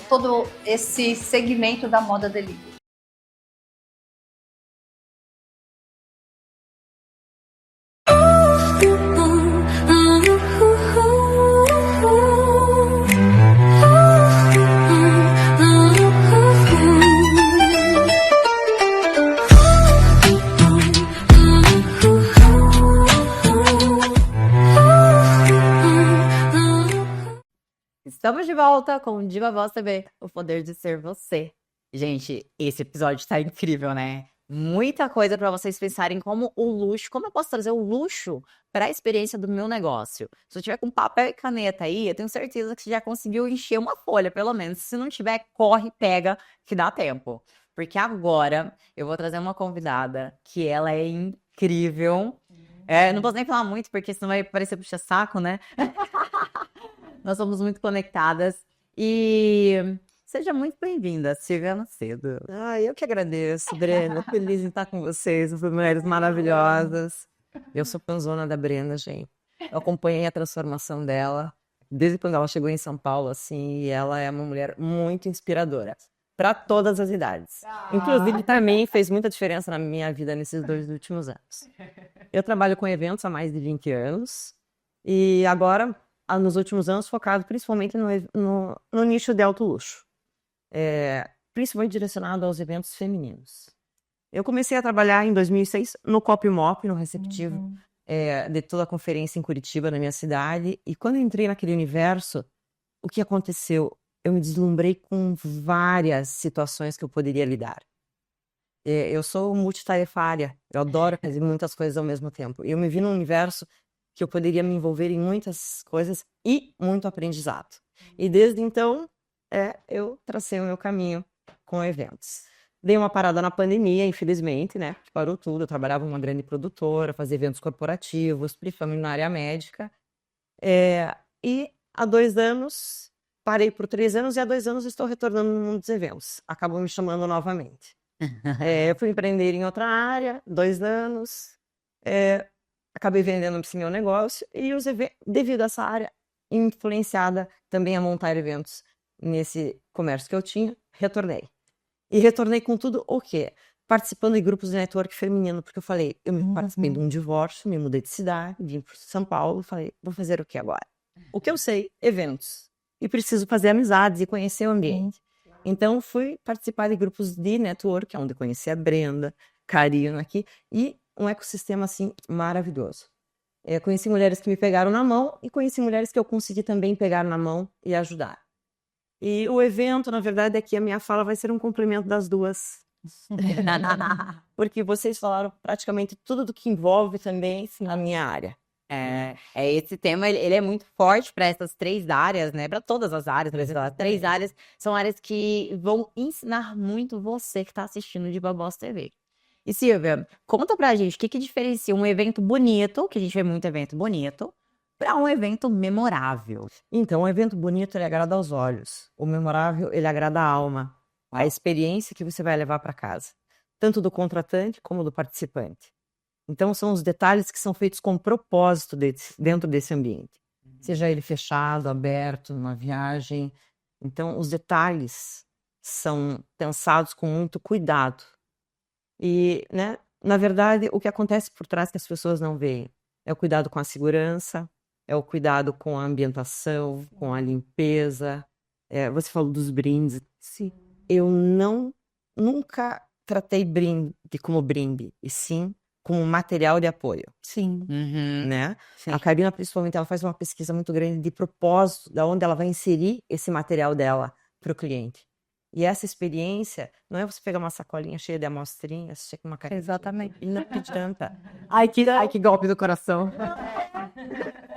todo esse segmento da moda delivery. Estamos de volta com o Diva Voz TV, o poder de ser você. Gente, esse episódio tá incrível, né? Muita coisa para vocês pensarem como o luxo, como eu posso trazer o luxo para a experiência do meu negócio. Se eu tiver com papel e caneta aí, eu tenho certeza que você já conseguiu encher uma folha, pelo menos. Se não tiver, corre, pega, que dá tempo. Porque agora eu vou trazer uma convidada que ela é incrível. Não posso nem falar muito, porque senão vai parecer puxa-saco, né? Nós somos muito conectadas. E seja muito bem-vinda, Silvia Macedo. Eu que agradeço, Brenda. Feliz em estar com vocês, mulheres maravilhosas. Eu sou fanzona da Brenda, gente. Eu acompanhei a transformação dela desde quando ela chegou em São Paulo, assim, e ela é uma mulher muito inspiradora para todas as idades. Inclusive, também fez muita diferença na minha vida nesses 2 últimos anos. Eu trabalho com eventos há mais de 20 anos e agora, nos últimos anos, focado principalmente no nicho de alto luxo. Principalmente direcionado aos eventos femininos. Eu comecei a trabalhar em 2006 no Cop Mop, no receptivo de toda a conferência em Curitiba, na minha cidade. E quando eu entrei naquele universo, o que aconteceu? Eu me deslumbrei com várias situações que eu poderia lidar. Eu sou multitarefária, eu adoro fazer muitas coisas ao mesmo tempo. Eu me vi num universo que eu poderia me envolver em muitas coisas e muito aprendizado. E desde então, eu tracei o meu caminho com eventos. Dei uma parada na pandemia, infelizmente, né? Parou tudo. Eu trabalhava em uma grande produtora, fazia eventos corporativos, principalmente na área médica. E há 2 anos, parei por 3 anos e há 2 anos estou retornando no mundo dos eventos. Acabou me chamando novamente. Eu fui empreender em outra área, 2 anos. Acabei vendendo esse meu negócio e devido a essa área, influenciada também a montar eventos nesse comércio que eu tinha, retornei. E retornei com tudo o quê? Participando de grupos de network feminino, porque eu falei, eu me participei de um divórcio, me mudei de cidade, vim para São Paulo, falei, vou fazer o que agora? O que eu sei, eventos. E preciso fazer amizades e conhecer o ambiente. Então, fui participar de grupos de network, onde conheci a Brenda, Karina aqui, e um ecossistema, assim, maravilhoso. Conheci mulheres que me pegaram na mão e conheci mulheres que eu consegui também pegar na mão e ajudar. E o evento, na verdade, aqui a minha fala vai ser um complemento das duas. Porque vocês falaram praticamente tudo do que envolve também na minha área. Esse tema, ele é muito forte para essas 3 áreas, né? Para todas as áreas, por exemplo, as 3 áreas são áreas que vão ensinar muito você que está assistindo Diva Boss TV. E Silvia, conta pra gente o que diferencia um evento bonito, que a gente vê muito evento bonito, para um evento memorável. Então, o evento bonito, ele agrada aos olhos. O memorável, ele agrada a alma. A experiência que você vai levar para casa. Tanto do contratante como do participante. Então, são os detalhes que são feitos com propósito dentro desse ambiente. Seja ele fechado, aberto, numa viagem. Então, os detalhes são pensados com muito cuidado. E, né, na verdade, o que acontece por trás que as pessoas não veem é o cuidado com a segurança, é o cuidado com a ambientação, com a limpeza. Você falou dos brindes. Sim. Eu nunca tratei brinde como brinde, e sim como material de apoio. Sim. Né? Sim. A Karina, principalmente, ela faz uma pesquisa muito grande de propósito, de onde ela vai inserir esse material dela para o cliente. E essa experiência não é você pegar uma sacolinha cheia de amostrinhas, cheia com uma carinha. Exatamente. E não adianta. Ai, que golpe do coração.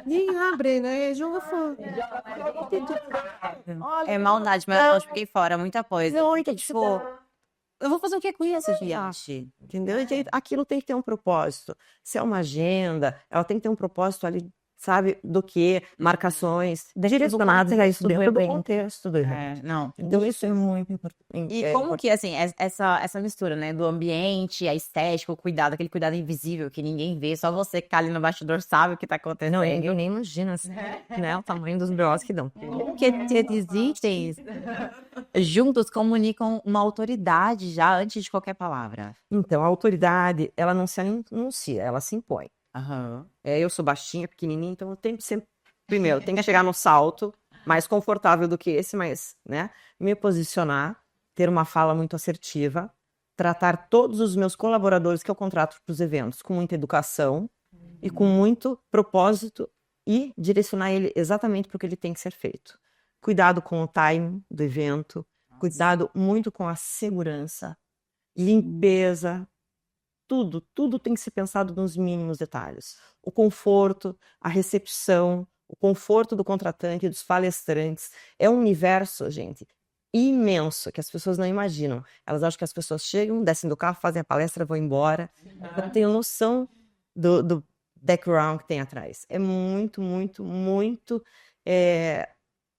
Nem abre, né? Joga fora. É maldade, mas eu fiquei fora, muita coisa. Não, Tipo, eu vou fazer o que com isso, gente? Entendeu? E aquilo tem que ter um propósito. Se é uma agenda, ela tem que ter um propósito ali, sabe, do que? Marcações, direcionadas a isso dentro do contexto do evento. Não. Então, isso é muito importante. E como que, assim, essa mistura, né, do ambiente, a estética, o cuidado, aquele cuidado invisível que ninguém vê, só você que tá ali no bastidor sabe o que tá acontecendo. Não, eu nem imagino, assim, né, o tamanho dos B.O.s que dão. Porque eles existem, juntos comunicam uma autoridade já antes de qualquer palavra. Então, a autoridade, ela não se anuncia, ela se impõe. Aham. Eu sou baixinha, pequenininha, então eu tenho que sempre... Primeiro, eu tenho que chegar no salto mais confortável do que esse, mas, né, me posicionar, ter uma fala muito assertiva, tratar todos os meus colaboradores que eu contrato para os eventos com muita educação e com muito propósito e direcionar ele exatamente para o que ele tem que ser feito. cuidado com o time do evento, cuidado muito com a segurança, limpeza, tudo tem que ser pensado nos mínimos detalhes. O conforto, a recepção, o conforto do contratante, dos palestrantes. É um universo, gente, imenso, que as pessoas não imaginam. Elas acham que as pessoas chegam, descem do carro, fazem a palestra, vão embora. Não tenho noção do background que tem atrás. É muito, muito, muito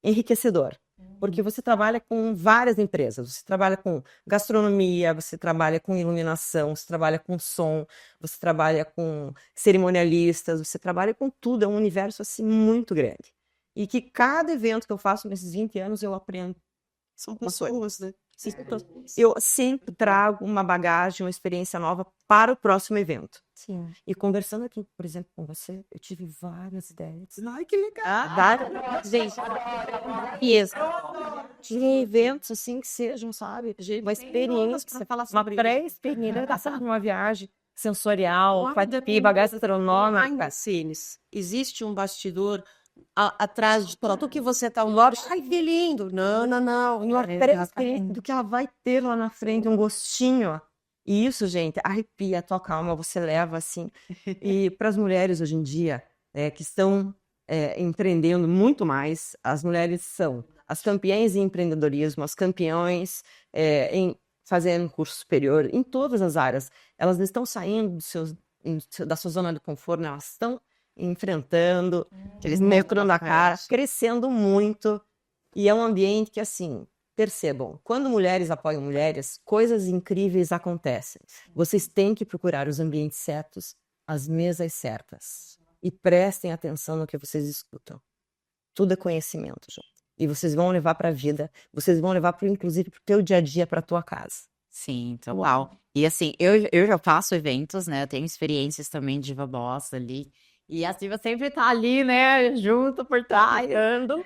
enriquecedor. Porque você trabalha com várias empresas, você trabalha com gastronomia, você trabalha com iluminação, você trabalha com som, você trabalha com cerimonialistas, você trabalha com tudo, é um universo assim muito grande. E que cada evento que eu faço nesses 20 anos eu aprendo. São pessoas, né? Eu sempre trago uma bagagem, uma experiência nova para o próximo evento. Sim. E conversando aqui, por exemplo, com você, eu tive várias ideias. Ai, que legal. Gente, isso. De eventos assim que sejam, sabe? Uma experiência, pra falar uma sobre isso. pré-experiência, sabe? Uma viagem sensorial, Olha, bagagem astronômica. Ainda, Cines, existe um bastidor atrás de tudo que você tá olhando. Ai, que lindo. Não. Uma pré-experiência do que ela vai ter lá na frente, um gostinho. E isso, gente, arrepia a tua calma, você leva assim. E para as mulheres hoje em dia, que estão empreendendo muito mais, as mulheres são as campeãs em empreendedorismo, as campeões em fazendo curso superior, em todas as áreas. Elas não estão saindo da sua zona de conforto, elas estão enfrentando, eles mergulhando a cara, crescendo muito. E é um ambiente que, assim, percebam, quando mulheres apoiam mulheres, coisas incríveis acontecem. Vocês têm que procurar os ambientes certos, as mesas certas. E prestem atenção no que vocês escutam. Tudo é conhecimento, gente. E vocês vão levar para a vida, vocês vão levar, inclusive, para o teu dia a dia, para a tua casa. Sim, total. E assim, eu já faço eventos, né? Eu tenho experiências também de Diva Boss ali. E a Silvia sempre tá ali, né? Junto por trás, ando.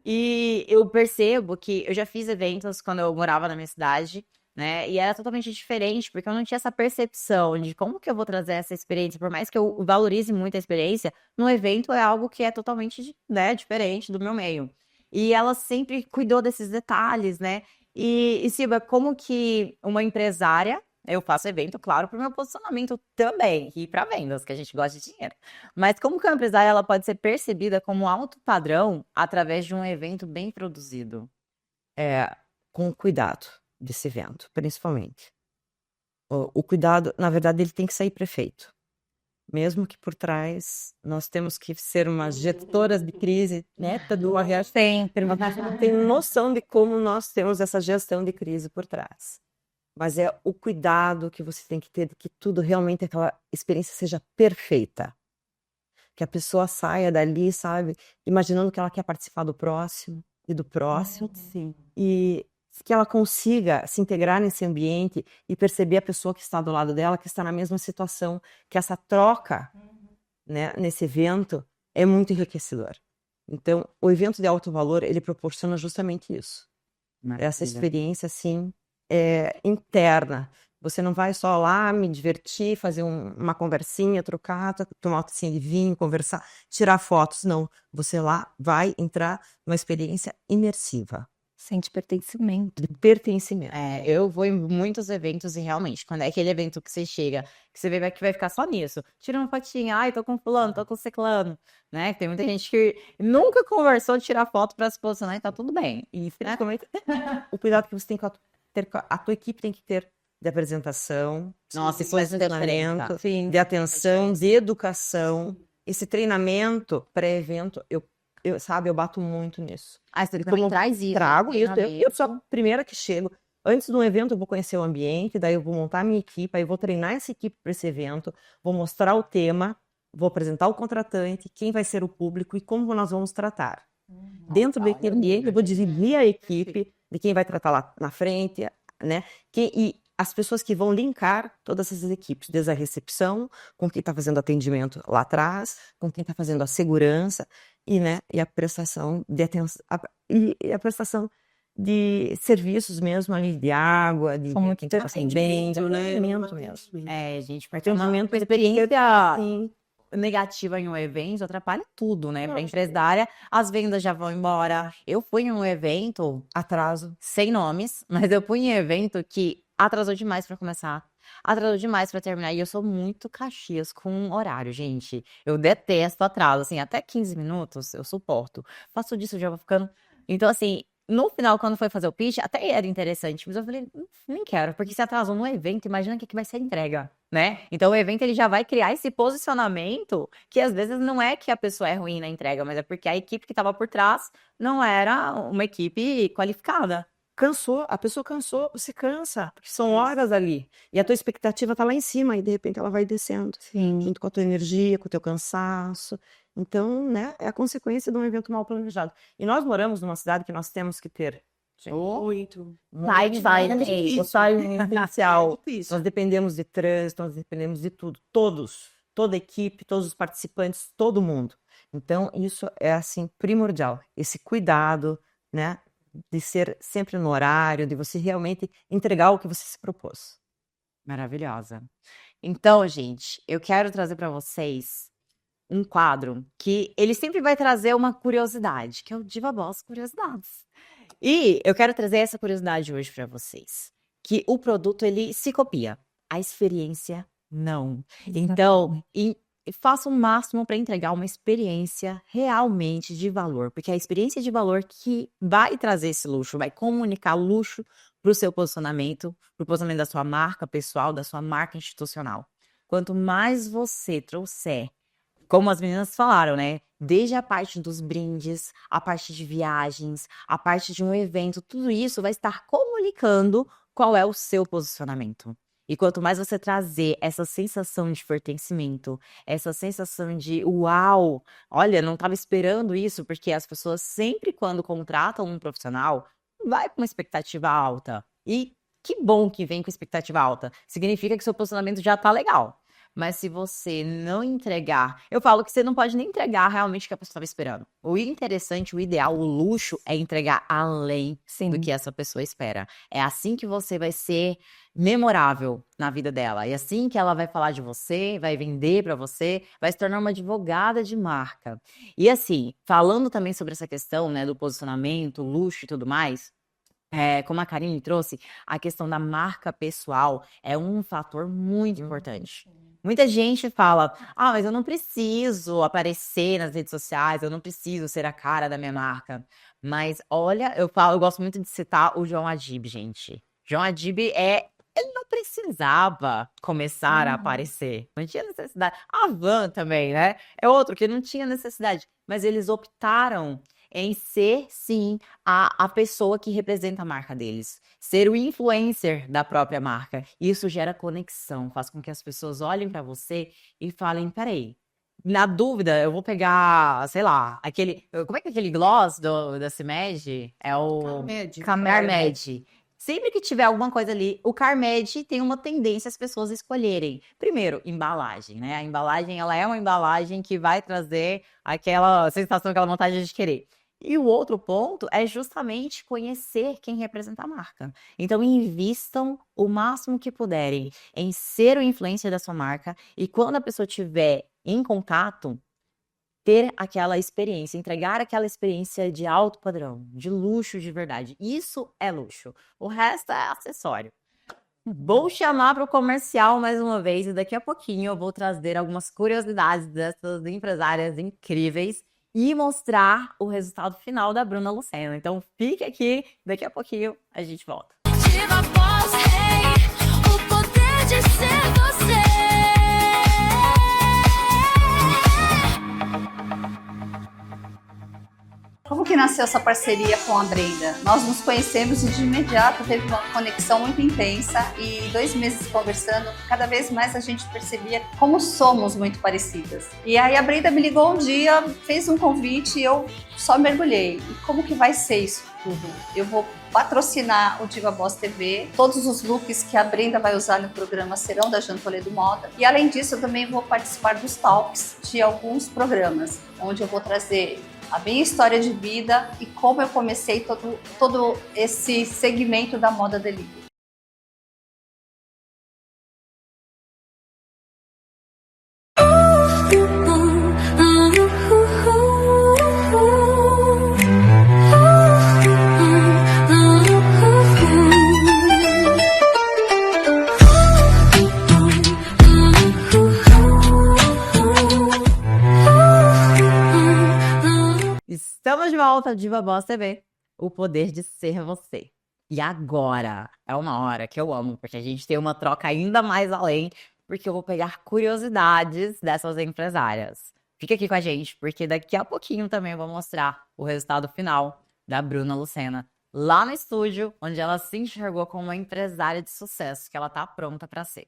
E eu percebo que eu já fiz eventos quando eu morava na minha cidade, né? E era totalmente diferente, porque eu não tinha essa percepção de como que eu vou trazer essa experiência. Por mais que eu valorize muito a experiência, no evento é algo que é totalmente, né, diferente do meu meio. E ela sempre cuidou desses detalhes, né? E Silvia, como que uma empresária, eu faço evento, claro, para o meu posicionamento também, e para vendas, que a gente gosta de dinheiro. Mas como que uma empresária ela pode ser percebida como alto padrão através de um evento bem produzido? Com cuidado desse evento, principalmente. O cuidado, na verdade, ele tem que sair perfeito. Mesmo que por trás nós temos que ser umas gestoras de crise, né? Sempre. Mas a gente não tem noção de como nós temos essa gestão de crise por trás. Mas é o cuidado que você tem que ter de que tudo realmente, aquela experiência seja perfeita. Que a pessoa saia dali, sabe? Imaginando que ela quer participar do próximo e do próximo. Sim. E que ela consiga se integrar nesse ambiente e perceber a pessoa que está do lado dela, que está na mesma situação, que essa troca, né, nesse evento é muito enriquecedor. Então, o evento de alto valor, ele proporciona justamente isso. Essa experiência, assim, interna. Você não vai só lá me divertir, fazer uma conversinha, trocar, tomar uma tacinha de vinho, conversar, tirar fotos. Não, você lá vai entrar numa experiência imersiva. Sente pertencimento. De pertencimento. Eu vou em muitos eventos e realmente, quando é aquele evento que você chega, que você vê que vai ficar só nisso, tira uma fotinha, ai, tô com fulano, tô com ciclano, né? Tem muita gente que nunca conversou de tirar foto pra se posicionar e tá tudo bem. E, principalmente, o cuidado que você tem a tua equipe tem que ter de apresentação, Nossa, de isso faz posicionamento, diferença. de atenção, de educação. Esse treinamento pré-evento, eu bato muito nisso. Você também traz isso. Trago isso. Eu sou a primeira que chego. Antes do evento, eu vou conhecer o ambiente, daí eu vou montar a minha equipe, aí eu vou treinar essa equipe para esse evento, vou mostrar o tema, vou apresentar o contratante, quem vai ser o público e como nós vamos tratar. Dentro daquele ambiente, eu vou dividir a equipe de quem vai tratar lá na frente, né? E as pessoas que vão linkar todas essas equipes, desde a recepção, com quem está fazendo atendimento lá atrás, com quem está fazendo a segurança, e a prestação de atenção, e a prestação de serviços mesmo ali, de água, de quem está fazendo bem, de atendimento mesmo. Gente, Atendimento com experiência. Sim. negativa em um evento atrapalha tudo, né? Pra empresária, as vendas já vão embora. Eu fui em um evento, Atraso. sem nomes, mas eu fui em um evento que atrasou demais pra começar. Atrasou demais pra terminar. E eu sou muito Caxias com horário, gente. Eu detesto atraso, assim, até 15 minutos eu suporto. Passou disso, eu já vou ficando. Então, assim, no final, quando foi fazer o pitch, até era interessante, mas eu falei, nem quero, porque se atrasou no evento, imagina o que vai ser a entrega, né? Então, o evento ele já vai criar esse posicionamento que às vezes não é que a pessoa é ruim na entrega, mas é porque a equipe que estava por trás não era uma equipe qualificada. Cansou, a pessoa cansou, você cansa, porque são horas ali. E a tua expectativa tá lá em cima, e de repente ela vai descendo, Sim. junto com a tua energia, com o teu cansaço. Então, né, é a consequência de um evento mal planejado. E nós moramos numa cidade que nós temos que ter. Gente, muito. Vai, O timing inicial. Isso. Nós dependemos de trânsito, nós dependemos de tudo. Todos. Toda a equipe, todos os participantes, todo mundo. Então, isso é, assim, primordial. Esse cuidado, né? De ser sempre no horário, de você realmente entregar o que você se propôs. Maravilhosa. Então, gente, eu quero trazer para vocês um quadro que ele sempre vai trazer uma curiosidade, que é o Diva Boss Curiosidades. E eu quero trazer essa curiosidade hoje para vocês, que o produto ele se copia, a experiência não. Então, faça o máximo para entregar uma experiência realmente de valor, porque é a experiência de valor que vai trazer esse luxo, vai comunicar luxo para o seu posicionamento, para o posicionamento da sua marca pessoal, da sua marca institucional. Quanto mais você trouxer, como as meninas falaram, né? Desde a parte dos brindes, a parte de viagens, a parte de um evento, tudo isso vai estar comunicando qual é o seu posicionamento. E quanto mais você trazer essa sensação de pertencimento, essa sensação de uau, olha, não estava esperando isso, porque as pessoas sempre quando contratam um profissional, vai com uma expectativa alta. E que bom que vem com expectativa alta. Significa que seu posicionamento já tá legal. Mas se você não entregar, eu falo que você não pode nem entregar realmente o que a pessoa estava esperando. O interessante, o ideal, o luxo é entregar além do que essa pessoa espera. É assim que você vai ser memorável na vida dela. É assim que ela vai falar de você, vai vender para você, vai se tornar uma advogada de marca. E assim, falando também sobre essa questão, né, do posicionamento, luxo e tudo mais, como a Karine trouxe, a questão da marca pessoal é um fator muito importante. Muita gente fala, mas eu não preciso aparecer nas redes sociais, eu não preciso ser a cara da minha marca. Mas olha, eu gosto muito de citar o João Adib, gente. João Adib ele não precisava começar a aparecer. Não tinha necessidade. A Van também, né? É outro que não tinha necessidade. Mas eles optaram em ser, sim, a pessoa que representa a marca deles. Ser o influencer da própria marca. Isso gera conexão, faz com que as pessoas olhem para você e falem, peraí, na dúvida, eu vou pegar, sei lá, como é que é aquele gloss da CIMED? É o Carmed. Sempre que tiver alguma coisa ali, o Carmed tem uma tendência as pessoas escolherem. Primeiro, embalagem, né? A embalagem, ela é uma embalagem que vai trazer aquela sensação, aquela vontade de querer. E o outro ponto é justamente conhecer quem representa a marca. Então, invistam o máximo que puderem em ser o influencer da sua marca e quando a pessoa estiver em contato, ter aquela experiência, entregar aquela experiência de alto padrão, de luxo de verdade. Isso é luxo. O resto é acessório. Vou chamar para o comercial mais uma vez e daqui a pouquinho eu vou trazer algumas curiosidades dessas empresárias incríveis e mostrar o resultado final da Bruna Lucena. Então fique aqui, daqui a pouquinho a gente volta. Diva Boss, hey, o poder de ser você. Como que nasceu essa parceria com a Brenda? Nós nos conhecemos e de imediato teve uma conexão muito intensa e 2 meses conversando, cada vez mais a gente percebia como somos muito parecidas. E aí a Brenda me ligou um dia, fez um convite e eu só mergulhei. E como que vai ser isso tudo? Eu vou patrocinar o Diva Boss TV, todos os looks que a Brenda vai usar no programa serão da Jean Toledo Moda. E além disso, eu também vou participar dos talks de alguns programas, onde eu vou trazer a minha história de vida e como eu comecei todo esse segmento da moda delivery. de volta ao Diva Boss TV, o poder de ser você. E agora é uma hora que eu amo, porque a gente tem uma troca ainda mais além, porque eu vou pegar curiosidades dessas empresárias. Fica aqui com a gente, porque daqui a pouquinho também eu vou mostrar o resultado final da Bruna Lucena, lá no estúdio, onde ela se enxergou como uma empresária de sucesso, que ela tá pronta para ser.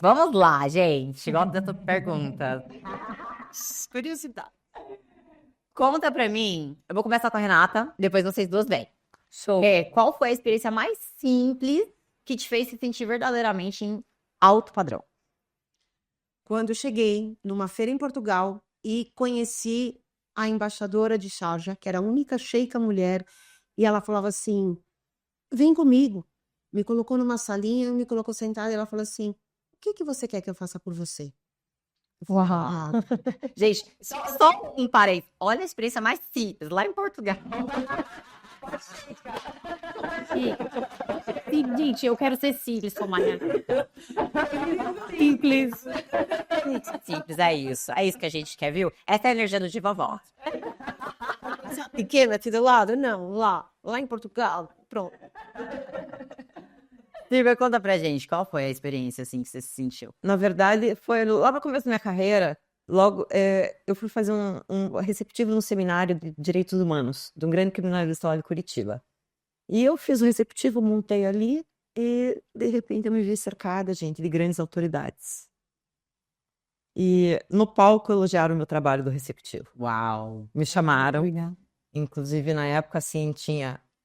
Vamos lá, gente. Gosto dessa pergunta. Curiosidade. Conta pra mim. Eu vou começar com a Renata, depois vocês duas vêm. Show. Qual foi a experiência mais simples que te fez se sentir verdadeiramente em alto padrão? Quando eu cheguei numa feira em Portugal e conheci a embaixadora de Sharjah, que era a única sheika mulher, e ela falava assim: vem comigo. Me colocou numa salinha, me colocou sentada e ela falou assim: o que que você quer que eu faça por você? Eu falei, "Ah, Gente, só um parênteses. Olha a experiência mais simples, lá em Portugal. Sim, gente, eu quero ser simples como a Renata. Simples. Simples, é isso. É isso que a gente quer, viu? Essa é a energia do Diva Vó. pequena aqui do lado? Não, lá em Portugal. Pronto. Silvia, conta pra gente, qual foi a experiência assim que você se sentiu? Na verdade, foi lá no começo da minha carreira, logo eu fui fazer um receptivo num seminário de direitos humanos, de um grande criminalista lá de Curitiba. E eu fiz o receptivo, montei ali, e de repente eu me vi cercada, gente, de grandes autoridades. E no palco elogiaram o meu trabalho do receptivo. Uau! Me chamaram, Obrigada. inclusive na época, assim,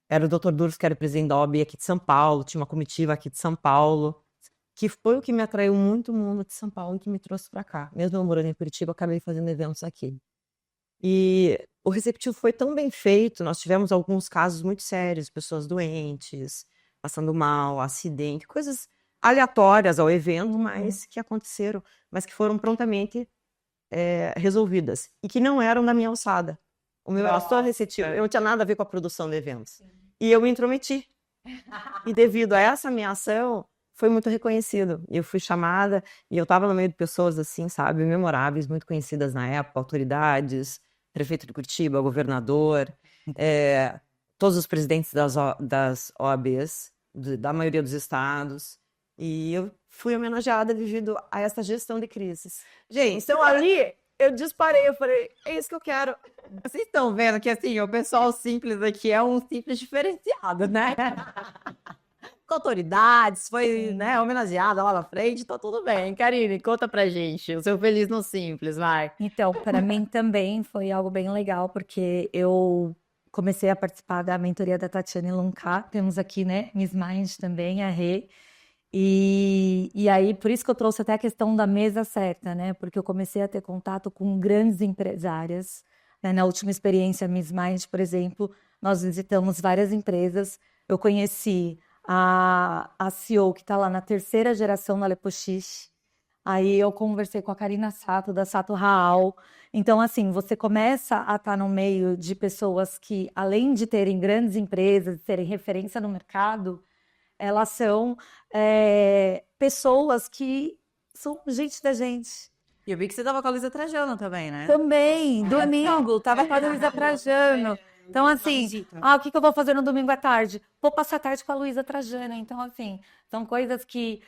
era o Dr. Durso, que era o presidente da OAB aqui de São Paulo, tinha uma comitiva aqui de São Paulo, que foi o que me atraiu muito o mundo de São Paulo e que me trouxe para cá. Mesmo eu morando em Curitiba, acabei fazendo eventos aqui. E o receptivo foi tão bem feito, nós tivemos alguns casos muito sérios, pessoas doentes, passando mal, acidente, coisas aleatórias ao evento, mas que aconteceram, mas que foram prontamente resolvidas e que não eram da minha alçada. O meu era só receptivo, eu não tinha nada a ver com a produção de eventos. E eu me intrometi. E devido a essa minha ação, foi muito reconhecido. Eu fui chamada e eu estava no meio de pessoas assim, sabe, memoráveis, muito conhecidas na época, autoridades, prefeito de Curitiba, governador, todos os presidentes das OABs, da maioria dos estados. E eu fui homenageada devido a essa gestão de crises. Gente, então ali eu disparei, eu falei, é isso que eu quero. Vocês estão vendo que assim, o pessoal simples aqui é um simples diferenciado, né? Com autoridades, foi, né, homenageada lá na frente, tá tudo bem. Karine, conta pra gente, o seu feliz no simples, vai. Então, para mim também foi algo bem legal, porque eu comecei a participar da mentoria da Tatiane Luncar. Temos aqui, né, Miss Mind também, a Rê. E aí, por isso que eu trouxe até a questão da mesa certa, né? Porque eu comecei a ter contato com grandes empresárias. Né? Na última experiência Miss Mind, por exemplo, nós visitamos várias empresas. Eu conheci a CEO, que está lá na terceira geração na Lepochich. Aí eu conversei com a Karina Sato, da Sato Raal. Então, assim, você começa a estar no meio de pessoas que, além de terem grandes empresas, de terem referência no mercado, elas são pessoas que são gente da gente. E eu vi que você tava com a Luísa Trajano também, né? Também, domingo, tava com a Luísa Trajano. Então, assim, o que eu vou fazer no domingo à tarde? Vou passar a tarde com a Luísa Trajano. Então, assim, são coisas que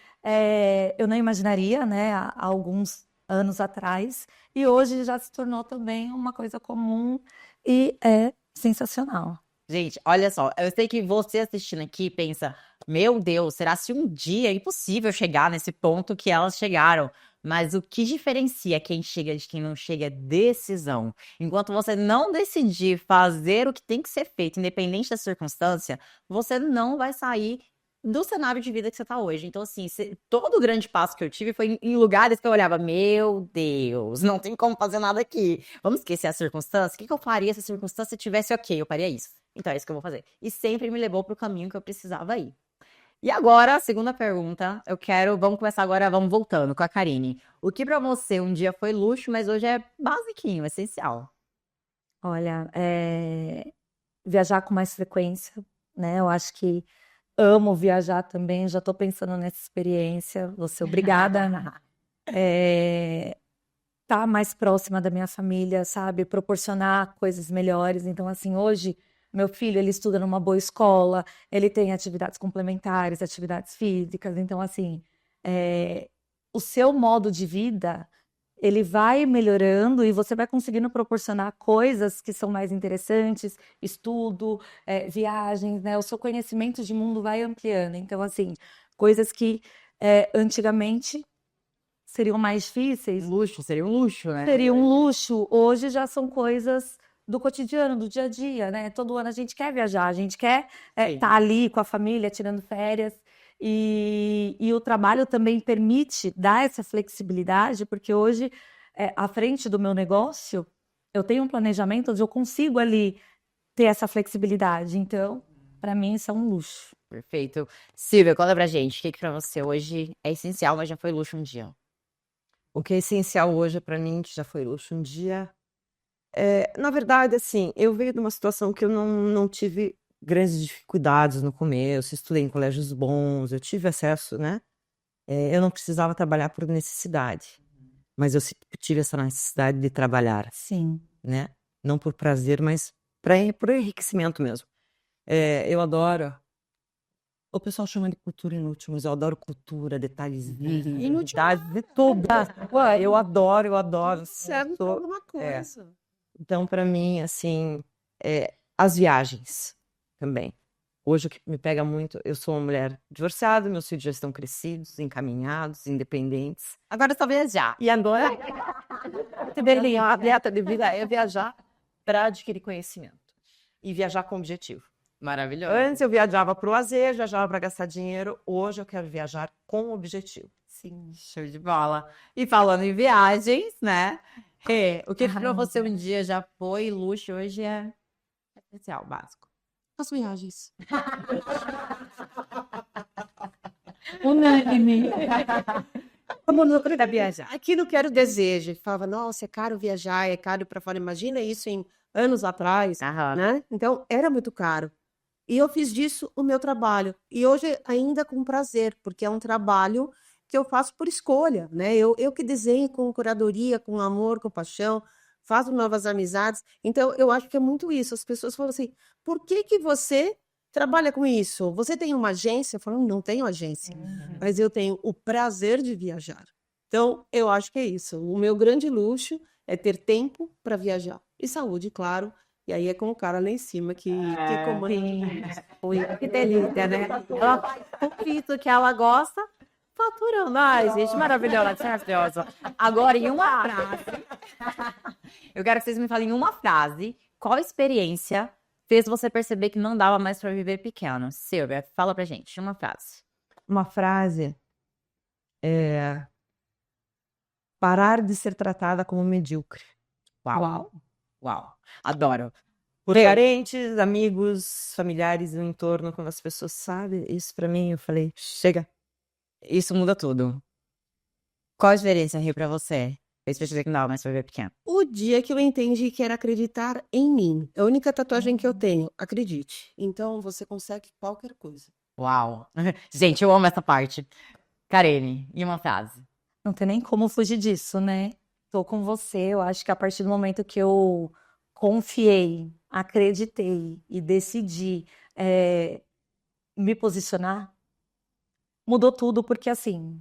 eu não imaginaria, né, há alguns anos atrás. E hoje já se tornou também uma coisa comum e é sensacional. Gente, olha só, eu sei que você assistindo aqui pensa, meu Deus, será se um dia é impossível chegar nesse ponto que elas chegaram? Mas o que diferencia quem chega de quem não chega é decisão. Enquanto você não decidir fazer o que tem que ser feito, independente da circunstância, você não vai sair do cenário de vida que você tá hoje. Então, assim, todo o grande passo que eu tive foi em lugares que eu olhava, meu Deus, não tem como fazer nada aqui. Vamos esquecer a circunstância? O que eu faria se a circunstância tivesse ok? Eu faria isso. Então, é isso que eu vou fazer. E sempre me levou pro caminho que eu precisava ir. E agora, a segunda pergunta, vamos começar agora, vamos voltando com a Karine. O que pra você um dia foi luxo, mas hoje é basiquinho, essencial? Olha, viajar com mais frequência, né? Eu acho que amo viajar também, já estou pensando nessa experiência, vou ser obrigada. estar mais próxima da minha família, sabe? Proporcionar coisas melhores. Então, assim, hoje, meu filho, ele estuda numa boa escola, ele tem atividades complementares, atividades físicas. Então, assim, o seu modo de vida, ele vai melhorando e você vai conseguindo proporcionar coisas que são mais interessantes, estudo, viagens, né? O seu conhecimento de mundo vai ampliando. Então, assim, coisas que antigamente seriam mais difíceis, Luxo, seria um luxo, né? seria um luxo, hoje já são coisas do cotidiano, do dia a dia, né? Todo ano a gente quer viajar, a gente quer estar ali com a família, tirando férias. E o trabalho também permite dar essa flexibilidade, porque hoje, à frente do meu negócio, eu tenho um planejamento onde eu consigo ali ter essa flexibilidade. Então, para mim, isso é um luxo. Perfeito. Silvia, conta pra gente, o que pra você hoje é essencial, mas já foi luxo um dia? O que é essencial hoje para mim, que já foi luxo um dia, na verdade, assim, eu venho de uma situação que eu não tive grandes dificuldades no começo, estudei em colégios bons, eu tive acesso, né? Eu não precisava trabalhar por necessidade, mas eu sempre tive essa necessidade de trabalhar, Sim. né? Não por prazer, mas por enriquecimento mesmo. Eu adoro. O pessoal chama de cultura inútil, mas eu adoro cultura, detalhezinhos, inutilidades de tudo. Ué, eu adoro. Serve pra alguma coisa. Então, para mim, assim, as viagens também. Hoje o que me pega muito, eu sou uma mulher divorciada, meus filhos já estão crescidos, encaminhados, independentes. Agora é só viajar. E agora, a meta de vida é viajar para adquirir conhecimento e viajar com objetivo. Maravilhoso. Antes eu viajava para o lazer, viajava para gastar dinheiro. Hoje eu quero viajar com objetivo. Sim, show de bola. E falando em viagens, né? O que pra você um dia já foi luxo, hoje é especial, básico. As viagens. Unânime. Vamos no da viajar. Aquilo que era o desejo. Falava, nossa, é caro viajar, é caro ir para fora. Imagina isso em anos atrás, né? Então, era muito caro. E eu fiz disso o meu trabalho. E hoje ainda com prazer, porque é um trabalho que eu faço por escolha, né? Eu que desenho com curadoria, com amor, com paixão, faço novas amizades. Então, eu acho que é muito isso. As pessoas falam assim, por que você trabalha com isso? Você tem uma agência? Eu falo, não tenho agência, mas eu tenho o prazer de viajar. Então, eu acho que é isso. O meu grande luxo é ter tempo para viajar. E saúde, claro. E aí é com o cara lá em cima que comanda. Que delícia, né? Ela faz tudo isso que ela gosta, faturando. Ai, gente, maravilhosa. Agora, em uma frase, eu quero que vocês me falem em uma frase, qual experiência fez você perceber que não dava mais para viver pequeno? Silvia, fala pra gente, uma frase. Uma frase é parar de ser tratada como medíocre. Uau. Adoro. Por parentes, amigos, familiares no entorno, quando as pessoas sabem isso pra mim, eu falei, chega. Isso muda tudo. Qual a experiência, Rio, pra você? Fez perceber que não dava mais pra viver pequeno. O dia que eu entendi que era acreditar em mim. A única tatuagem que eu tenho, acredite. Então, você consegue qualquer coisa. Uau. Gente, eu amo essa parte. Karine, e uma frase? Não tem nem como fugir disso, né? Tô com você. Eu acho que a partir do momento que eu confiei, acreditei e decidi me posicionar, mudou tudo, porque assim,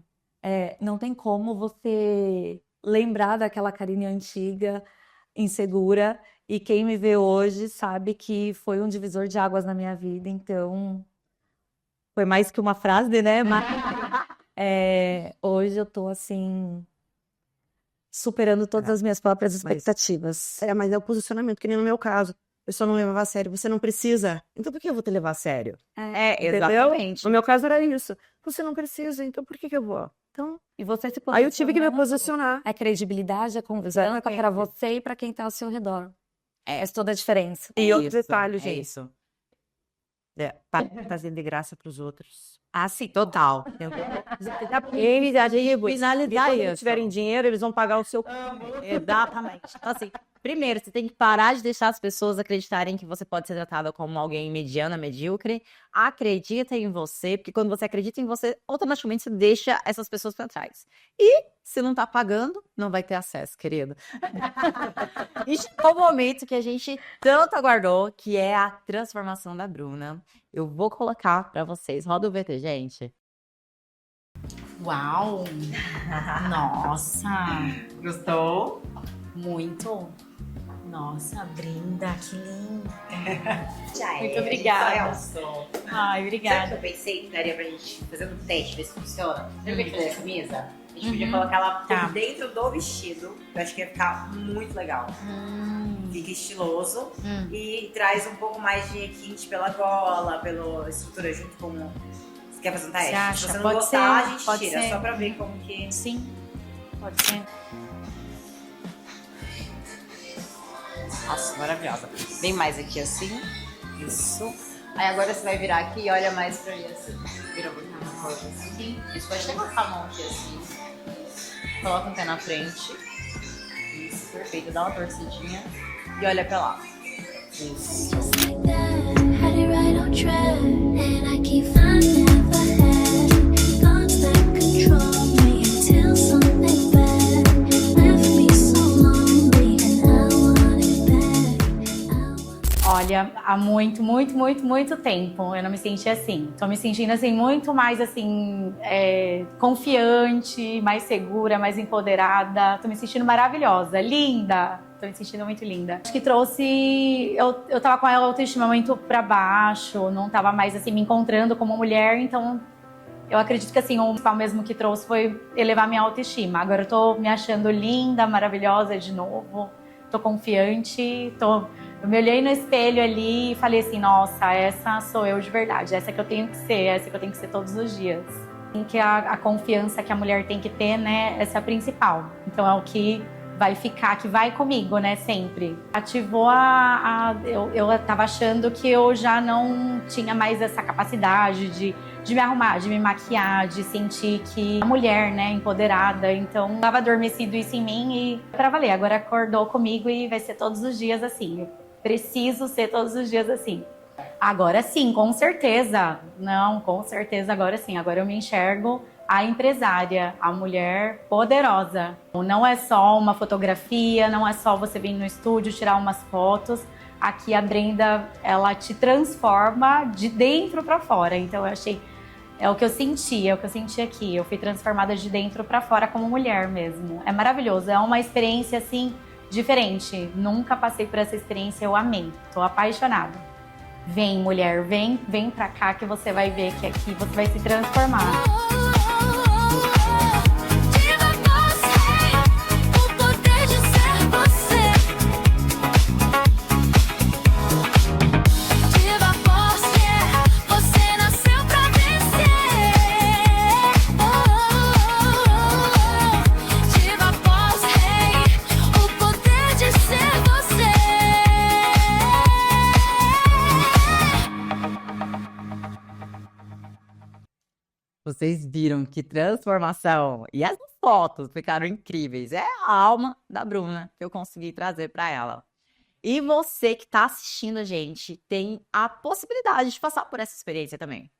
não tem como você lembrar daquela Karine antiga, insegura, e quem me vê hoje sabe que foi um divisor de águas na minha vida, então foi mais que uma frase, né? Mas hoje eu tô assim, superando todas as minhas próprias expectativas. Mas é o posicionamento, que nem no meu caso. A pessoa não levava a sério, você não precisa. Então por que eu vou te levar a sério? Exatamente. No meu caso era isso. Você não precisa, então por que eu vou? Então, E você se aí eu tive que me posicionando, posicionar. é credibilidade, é confiança para você e para quem tá ao seu redor. Faz toda a diferença. E outro Isso, detalhe, é gente. isso. Fazer de graça pros outros. Ah, sim, total. Eles, a gente, Finalizar quando eles isso. tiverem dinheiro, eles vão pagar o seu. Exatamente. Então, assim, Primeiro, você tem que parar de deixar as pessoas acreditarem que você pode ser tratada como alguém mediana, medíocre. Acredita em você, porque quando você acredita em você, automaticamente você deixa essas pessoas pra trás. E se não tá pagando, não vai ter acesso, querido. E chegou o momento que a gente tanto aguardou, que é a transformação da Bruna. Eu vou colocar pra vocês. Roda o VT, gente. Uau! Nossa! Gostou? Muito! Nossa, Brinda, que linda! Já Muito é, obrigada. só alçou. Ai, Sabe o obrigada. que eu pensei que daria pra gente fazer um teste, ver se funciona? Lembra que fazer a camisa? A gente podia Uhum. colocar ela por Tá. dentro do vestido. Eu acho que ia ficar muito legal. Fica estiloso e traz um pouco mais de requinte pela gola, pela estrutura junto com... Você quer fazer um teste? Você acha? Se você não Pode gostar, ser, a gente pode tira, ser. só pra ver como que... Sim, pode ser. Nossa, maravilhosa. Vem mais aqui assim. Isso. Aí agora você vai virar aqui e olha mais pra mim assim. Vira uma coisa assim. Isso, pode até colocar a mão aqui assim. Coloca um pé na frente. Isso, perfeito. Dá uma torcidinha. E olha pra lá. Isso. Just like that, had it right on track, and I keep finding never had thoughts that control me until something bad left me so lonely, and I want it back. Olha, há muito tempo eu não me senti assim. Tô me sentindo assim, muito mais assim, confiante, mais segura, mais empoderada. Tô me sentindo maravilhosa, linda. Tô me sentindo muito linda. Acho que trouxe... Eu tava com a autoestima muito pra baixo, não tava mais assim me encontrando como mulher, então eu acredito que assim, o principal mesmo que trouxe foi elevar minha autoestima. Agora eu tô me achando linda, maravilhosa de novo. Tô confiante, eu me olhei no espelho ali e falei assim, nossa, essa sou eu de verdade, essa que eu tenho que ser, essa que eu tenho que ser todos os dias. Que a confiança que a mulher tem que ter, né, essa é a principal. Então é o que vai ficar, que vai comigo, né, sempre. Ativou eu tava achando que eu já não tinha mais essa capacidade de me arrumar, de me maquiar, de sentir que a mulher, né, empoderada. Então, tava adormecido isso em mim e pra valer. Agora acordou comigo e vai ser todos os dias assim. Eu preciso ser todos os dias assim. Agora sim, com certeza. Não, com certeza, agora sim. Agora eu me enxergo a empresária, a mulher poderosa. Não é só uma fotografia, não é só você vir no estúdio tirar umas fotos. Aqui a Brenda, ela te transforma de dentro pra fora. Então eu achei, é o que eu senti aqui. Eu fui transformada de dentro pra fora como mulher mesmo. É maravilhoso, é uma experiência assim diferente. Nunca passei por essa experiência, eu amei. Tô apaixonada. Vem, mulher, vem pra cá que você vai ver que aqui você vai se transformar. Diva Boss, hey, o poder de ser você. Diva Boss, yeah, você nasceu pra vencer. Diva Boss, hey, o poder de ser você. Vocês viram que transformação. E as fotos ficaram incríveis. É a alma da Bruna que eu consegui trazer para ela. E você que está assistindo a gente tem a possibilidade de passar por essa experiência também.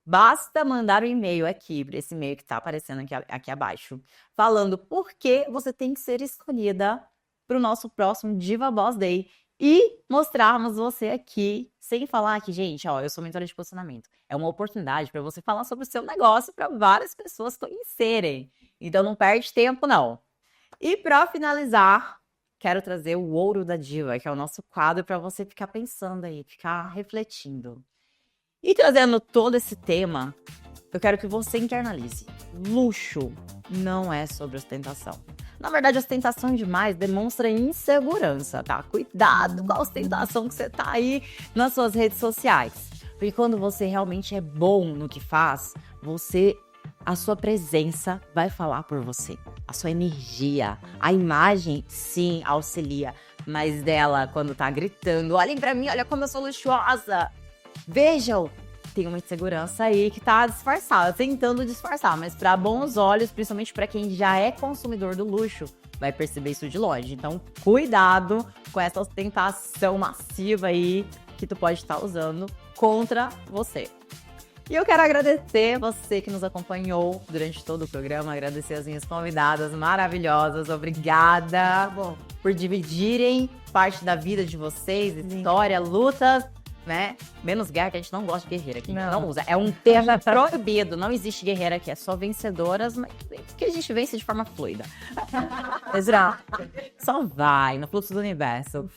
Basta mandar um e-mail aqui, para esse e-mail que está aparecendo aqui abaixo, falando por que você tem que ser escolhida para o nosso próximo Diva Boss Day. E mostrarmos você aqui, sem falar que, gente, ó, eu sou mentora de posicionamento. É uma oportunidade para você falar sobre o seu negócio para várias pessoas conhecerem. Então não perde tempo, não. E para finalizar, quero trazer o Ouro da Diva, que é o nosso quadro para você ficar pensando aí, ficar refletindo. E trazendo todo esse tema, eu quero que você internalize. Luxo não é sobre ostentação. Na verdade, ostentação demais demonstra insegurança, tá? Cuidado com a ostentação que você tá aí nas suas redes sociais. Porque quando você realmente é bom no que faz, a sua presença vai falar por você. A sua energia, a imagem, sim, auxilia. Mas dela, quando tá gritando, olhem pra mim, olha como eu sou luxuosa. Vejam, tem uma insegurança aí que tá disfarçada, tentando disfarçar, mas para bons olhos, principalmente para quem já é consumidor do luxo, vai perceber isso de longe. Então, cuidado com essa ostentação massiva aí que tu pode estar usando contra você. E eu quero agradecer você que nos acompanhou durante todo o programa, agradecer as minhas convidadas maravilhosas. Obrigada por dividirem parte da vida de vocês, história, lutas, né? Menos guerra, que a gente não gosta de guerreira aqui. Não usa. É um termo proibido. Não existe guerreira aqui. É só vencedoras, mas que a gente vence de forma fluida. Exato. Só vai no fluxo do universo.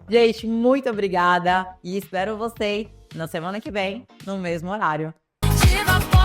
Gente, muito obrigada. E espero vocês na semana que vem, no mesmo horário. Diva